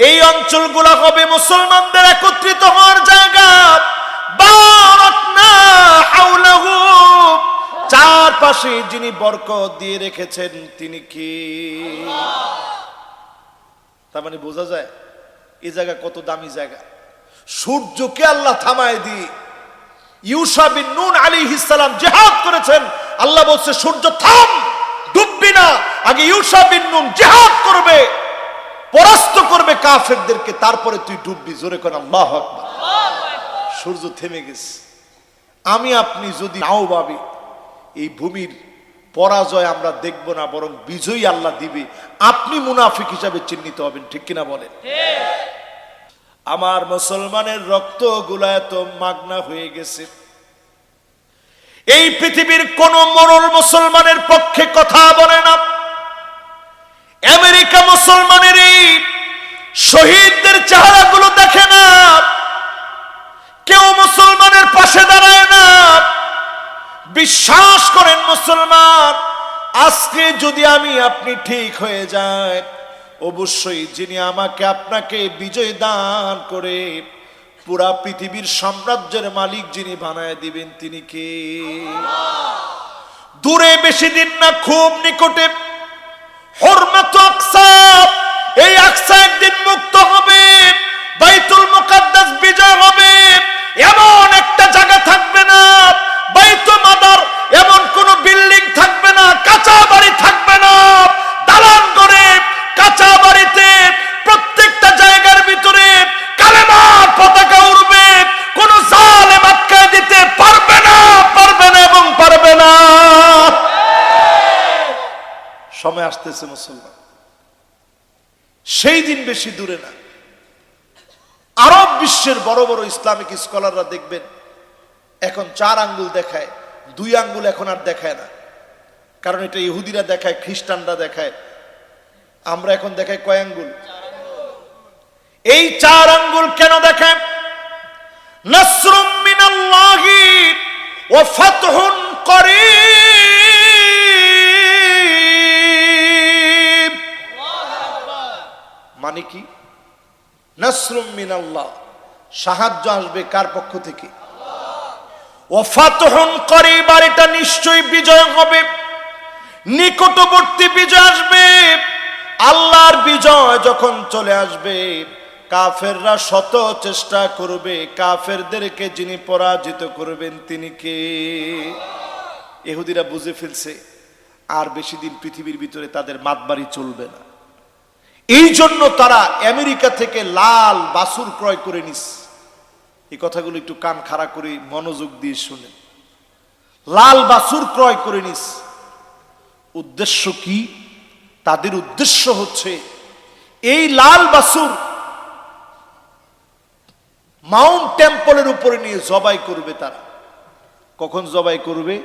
এই অঞ্চলগুলো হবে মুসলমানদের একত্রিত হওয়ার জায়গা। বারাকনা হাওলাহু, চারপাশে যিনি বরকত দিয়ে রেখেছেন তিনি কি? তার মানে বোঝা যায় এই জায়গা কত দামি জায়গা। সূর্যকে আল্লাহ থামায় দিয়ে ইউশা বিন নুন আলাইহিস সালাম জিহাদ করেছেন। আল্লাহ বলছে সূর্য থাম, ডুববি না, আগে ইউশা বিন নুন জিহাদ করবে, পরাস্ত করবে কাফেরদেরকে, তারপরে তুই ডুববি। জোরে করে আল্লাহু আকবার। সূর্য থেমে গেছে। আমি আপনি যদি নাও ভাবি এই ভূমির পরাজয় আমরা দেখব না, বরং বিজয়ী আল্লাহ দিবে, আপনি মুনাফিক হিসাবে চিহ্নিত হবেন। ঠিক কিনা বলেন? আমার মুসলমানের রক্ত গুলা এত মাগনা হয়ে গেছে, এই পৃথিবীর কোন মোড়ল মুসলমানের পক্ষে কথা বলে না। আমেরিকা মুসলমানের এই শহীদদের চেহারাগুলো দেখে না, কেউ মুসলমানের পাশে দাঁড়ায় না। বিশ্বাস করেন মুসলমান, আজকে যদি আমি আপনি ঠিক হয়ে যায়, অবশ্যই যিনি আমাকে আপনাকে বিজয় দান করে পুরা পৃথিবীর সাম্রাজ্যের মালিক যিনি বানায় দিবেন তিনি কে? দূরে বেশি দিন না, খুব নিকটে হুরমাত আকসা, এই আকসা একদিন মুক্ত হবে, বাইতুল মুকাদ্দাস বিজয় হবে। এমন একটা জায়গা থাকবে না, বাইতুল মাদার এমন কোন বিল্ডিং থাকবে না, কাঁচা বাড়ি থাকবে না, দালান করে কাঁচা বাড়িতে প্রত্যেকটা জায়গার ভিতরে কালেমার পতাকা উড়বে। কোন জালেম আটকায় দিতে পারবে না, পারবে না এবং পারবে না। সময় আসতেছে মুসলমান, সেই দিন বেশি দূরে না। আরব বিশ্বের বড় বড় ইসলামিক স্কলাররা দেখবেন এখন 4 আঙ্গুল দেখায়, 2 আঙ্গুল এখন আর দেখায় না। কারণ এটা ইহুদিরা দেখায়, খ্রিস্টানরা দেখায়, আমরা এখন দেখাই কয় আঙ্গুল? এই 4 আঙ্গুল কেন দেখায়? নাসরুম মিনাল্লাহি ওয়া ফাতহুন করিব। মানে কি? নাসরুম মিনাল্লাহ, সাহায্য আসবে কার পক্ষ থেকে? ওয়া ফাতহুন করিব, আর এটা নিশ্চয়ই বিজয় হবে, নিকটবর্তী বিজয় আসবে। আল্লাহর বিজয় যখন চলে আসবে, কাফেররা শত চেষ্টা করবে, কাফেরদেরকে যিনি পরাজিত করবেন তিনি কে? ইহুদিরা বুঝে ফেলছে আর বেশি দিন পৃথিবীর ভিতরে তাদের মাতবাড়ি চলবে না। এই জন্য তারা আমেরিকা থেকে লাল বাছুর ক্রয় করে নিস। এই কথাগুলো একটু কান খাড়া করে মনোযোগ দিয়ে শুনেন। লাল বাছুর ক্রয় করে নিস। উদ্দেশ্য কি? তাদের উদ্দেশ্য হচ্ছে এই লাল বাছুর মাউন্ট টেম্পলের উপরে নিয়ে জবাই করবে। তারা কখন জবাই করবে?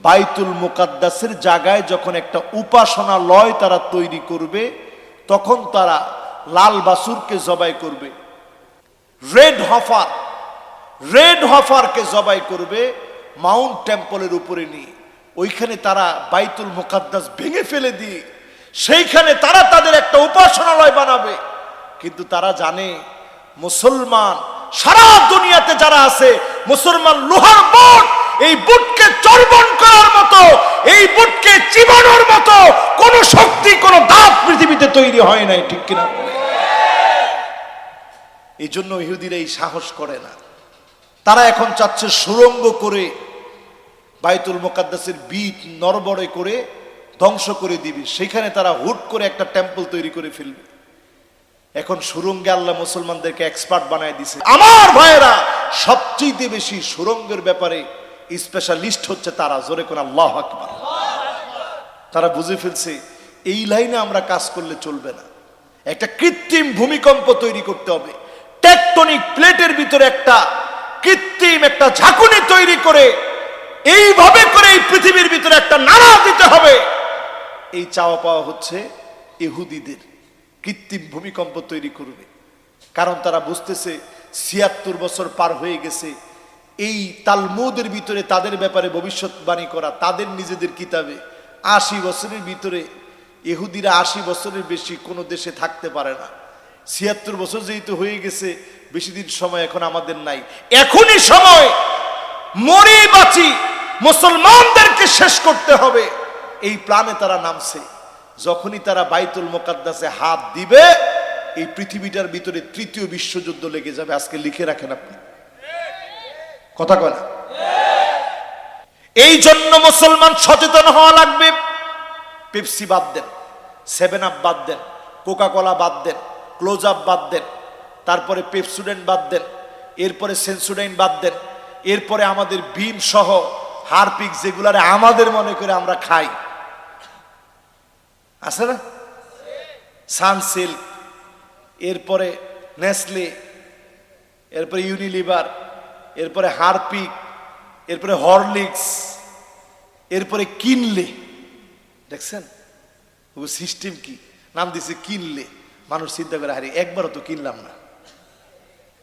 বাইতুল মুকাদ্দাসের জায়গায় যখন একটা উপাসনালয় তারা তৈরি করবে, তখন তারা লাল বাছুরকে জবাই করবে। রেড হফারকে জবাই করবে মাউন্ট টেম্পলের উপরে নিয়ে। ওইখানে তারা বাইতুল মুকাদ্দাস ভেঙে ফেলে দিয়ে সেইখানে তারা তাদের একটা উপাসনালয় বানাবে। কিন্তু তারা জানে মুসলমান সারা দুনিয়াতে যারা আছে, মুসলমান লোহার বুট, এই বুটকে চর্বণ করার মতো, এই বুটকে চিবানোর মতো কোন শক্তি, কোন দাঁত পৃথিবীতে তৈরি হয় নাই। ঠিক কিনা? এই জন্য ইহুদিরা এই সাহস করে না। তারা এখন চাচ্ছে সুড়ঙ্গ করে বাইতুল মুকাদ্দাসের বিট নড়বড়ে করে ধ্বংস করে দিবে। সেখানে তারা হুট করে একটা টেম্পল তৈরি করে ফেলবে। এখন সুড়ঙ্গে আল্লাহ মুসলমানদেরকে এক্সপার্ট বানায় দিছে। আমার ভাইয়েরা, সবচেয়ে বেশি সুড়ঙ্গের ব্যাপারে স্পেশালিস্ট হচ্ছে তারা। জোরে কোন আল্লাহু আকবার। তারা বুঝে ফেলছে এই লাইনে আমরা কাজ করলে চলবে না, একটা কৃত্রিম ভূমিকম্প তৈরি করতে হবে। টেকটনিক প্লেটের ভিতরে একটা কৃত্রিম একটা ঝাঁকুনি তৈরি করে এইভাবে করে এই পৃথিবীর ভিতরে একটা নাড়া দিতে হবে। এই চাওয়া পাওয়া হচ্ছে ইহুদিদের। কৃত্রিম ভূমিকম্প তৈরি করবে। কারণ তারা বুঝতেছে ৭৬ বছর পার হয়ে গেছে। এই তালমুদের ভিতরে তাদের ব্যাপারে ভবিষ্যৎবাণী করা, তাদের নিজেদের কিতাবে ৮০ বছরের ভিতরে ইহুদিরা ৮০ বছরের বেশি কোনো দেশে থাকতে পারে না। ৭৬ বছর যেহেতু হয়ে গেছে, বেশি দিন সময় এখন আমাদের নাই। এখনই সময়, মরি বাঁচি মুসলমানদেরকে শেষ করতে হবে, এই প্ল্যানে তারা নামছে। যখনই তারা বাইতুল মুকাদ্দাসে হাত দিবে, এই পৃথিবীটার ভিতরে তৃতীয় বিশ্বযুদ্ধ লেগে যাবে। আজকে লিখে রাখেন আপনি, কথা কয় না? এই জন্য মুসলমান সচেতন হওয়া লাগবে। পেপসি বাদ দেন, 7 আপ বাদ দেন, কোকা কোলা বাদ দেন, ক্লোজ আপ বাদ দেন, তারপরে পেপসুডেন্ট বাদ দেন, এরপরে সেন্সুডাইন বাদ দেন, এরপরে আমাদের বিম সহ হারপিক যেগুলারে আমাদের মনে করে আমরা খাই, আছে না? সানসিল্ক, এরপরে নেসলে, এরপরে ইউনিলিভার, এরপরে হারপিক, এরপরে হরলিক্স, এরপরে কিনলে। দেখছেন সিস্টেম কি? নাম দিছে কিনলে। মানুষ চিন্তা করে, হারি একবারও তো কিনলাম না,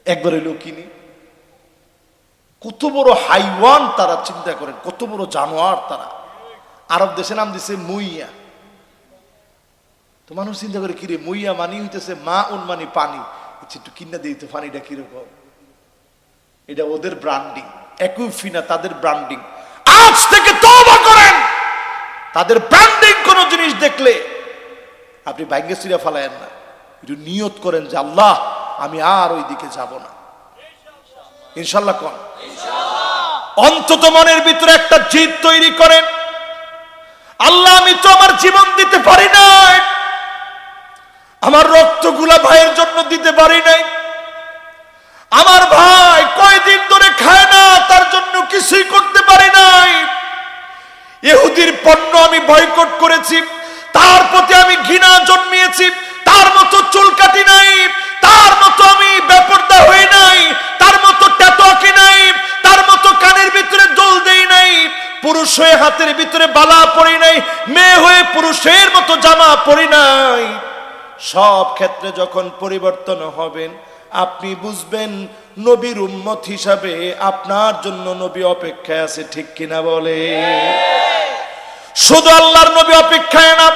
একবার হইলেও কিনি। কত বড় হাইওয়ান তারা, চিন্তা করেন কত বড় জানোয়ার তারা। আরব দেশে নাম দিছে মুইয়া। তো মানুষ চিন্তা করে, কিরে মুইয়া মানি হইতেছে মা উন মানি পানি, একটু কিনা দিই তো পানিটা কিরকম। এটা ওদের ব্র্যান্ডিং, একুফিনা তাদের ব্র্যান্ডিং। আজ থেকে তওবা করেন, তাদের ব্র্যান্ডিং কোন জিনিস দেখলে আপনি ভাগ্যে চিরা ফালায়েন না। একটু নিয়ত করেন যে আল্লাহ আমি আর ওই দিকে যাব না, ইনশাল্লাহ। কোন অন্তত মনের ভিতরে একটা জিদ তৈরি করেন, আল্লাহ আমি তো আমার জীবন দিতে পারি নাই, আমার রক্তগুলা ভাইয়ের জন্য দিতে পারি নাই, আমার ভাই কয়দিন ধরে খায় না, তার জন্য কিছুই করতে পারি নাই, ইহুদির পণ্য আমি বয়কট করেছি, তার প্রতি আমি ঘৃণা জন্মিয়েছি, তার মতো চুল কাটি নাই, তার মতো আমি বেপরদা হই নাই, তার মতো ট্যাটু আঁকি নাই, তার মতো কানের ভিতরে দোল দেই নাই, পুরুষ হয়ে হাতের ভিতরে বালা পরি নাই, মেয়ে হয়ে পুরুষের মতো জামা পরি নাই। সব ক্ষেত্রে যখন পরিবর্তন হবেন, আপনি বুঝবেন নবীর উম্মত হিসাবে আপনার জন্য নবী অপেক্ষায় আছে, ঠিক কিনা বলে? শুধু আল্লাহর নবী অপেক্ষায় না,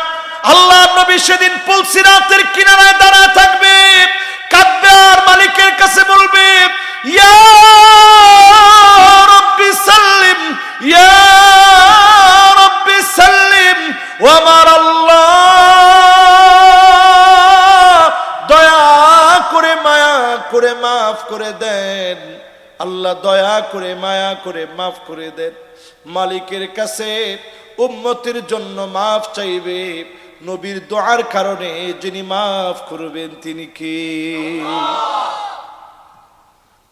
আল্লাহর নবী সেদিন পুলসিরাতের কিনারায় দাঁড়ায় থাকবে, কাঁদবে আর মালিকের কাছে বলবে, ইয়া রাব্বি সাল্লিম, ইয়া রাব্বি সাল্লিম। ও আমার আল্লাহ, দয়া করে মায়া করে মাফ করে দেন, আল্লাহ দয়া করে মায়া করে মাফ করে দেন। মালিকের কাছে উম্মতের জন্য মাফ চাইবে, নবীর দোয়ার কারণে যিনি মাফ করবেন তিনি কে?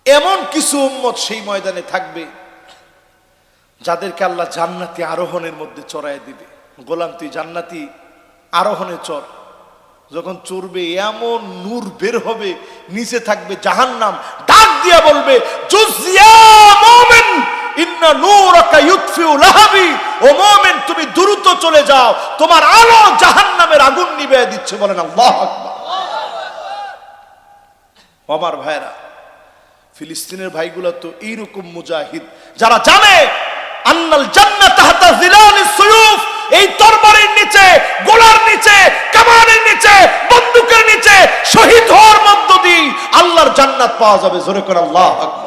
এমন কিছু উম্মত সেই ময়দানে থাকবে যাদেরকে আল্লাহ জান্নাতি আরোহণের মধ্যে চড়ায় দিবে। গোলাম তুই জান্নাতি আরোহণে চড়। যখন চড়বে এমন নূর বের হবে, নিচে থাকবে জাহান্নাম, ডাক দিয়া বলবে, জুজিয়া মুমিন ইন্না নূরাকা ইউতফিউ লাহাবি। ও মুমিন তুমি দ্রুত চলে যাও, তোমার আলো জাহান্নামের আগুন নিভিয়ে দিচ্ছে। বলেন আল্লাহু আকবার। আমার ভাইরা, ফিলিস্তিনের ভাইগুলা তো এইরকম মুজাহিদ, যারা জানে আন্নাল জান্নাত তাহতা জিলালিস সুয়ুফ, এই তরবারির নিচে, গোলার নিচে, কামানের নিচে, বন্দুকের নিচে শহীদ হওয়ার মধ্য দিয়ে আল্লাহর জান্নাত পাওয়া যাবে। জোরে করে আল্লাহু আকবার।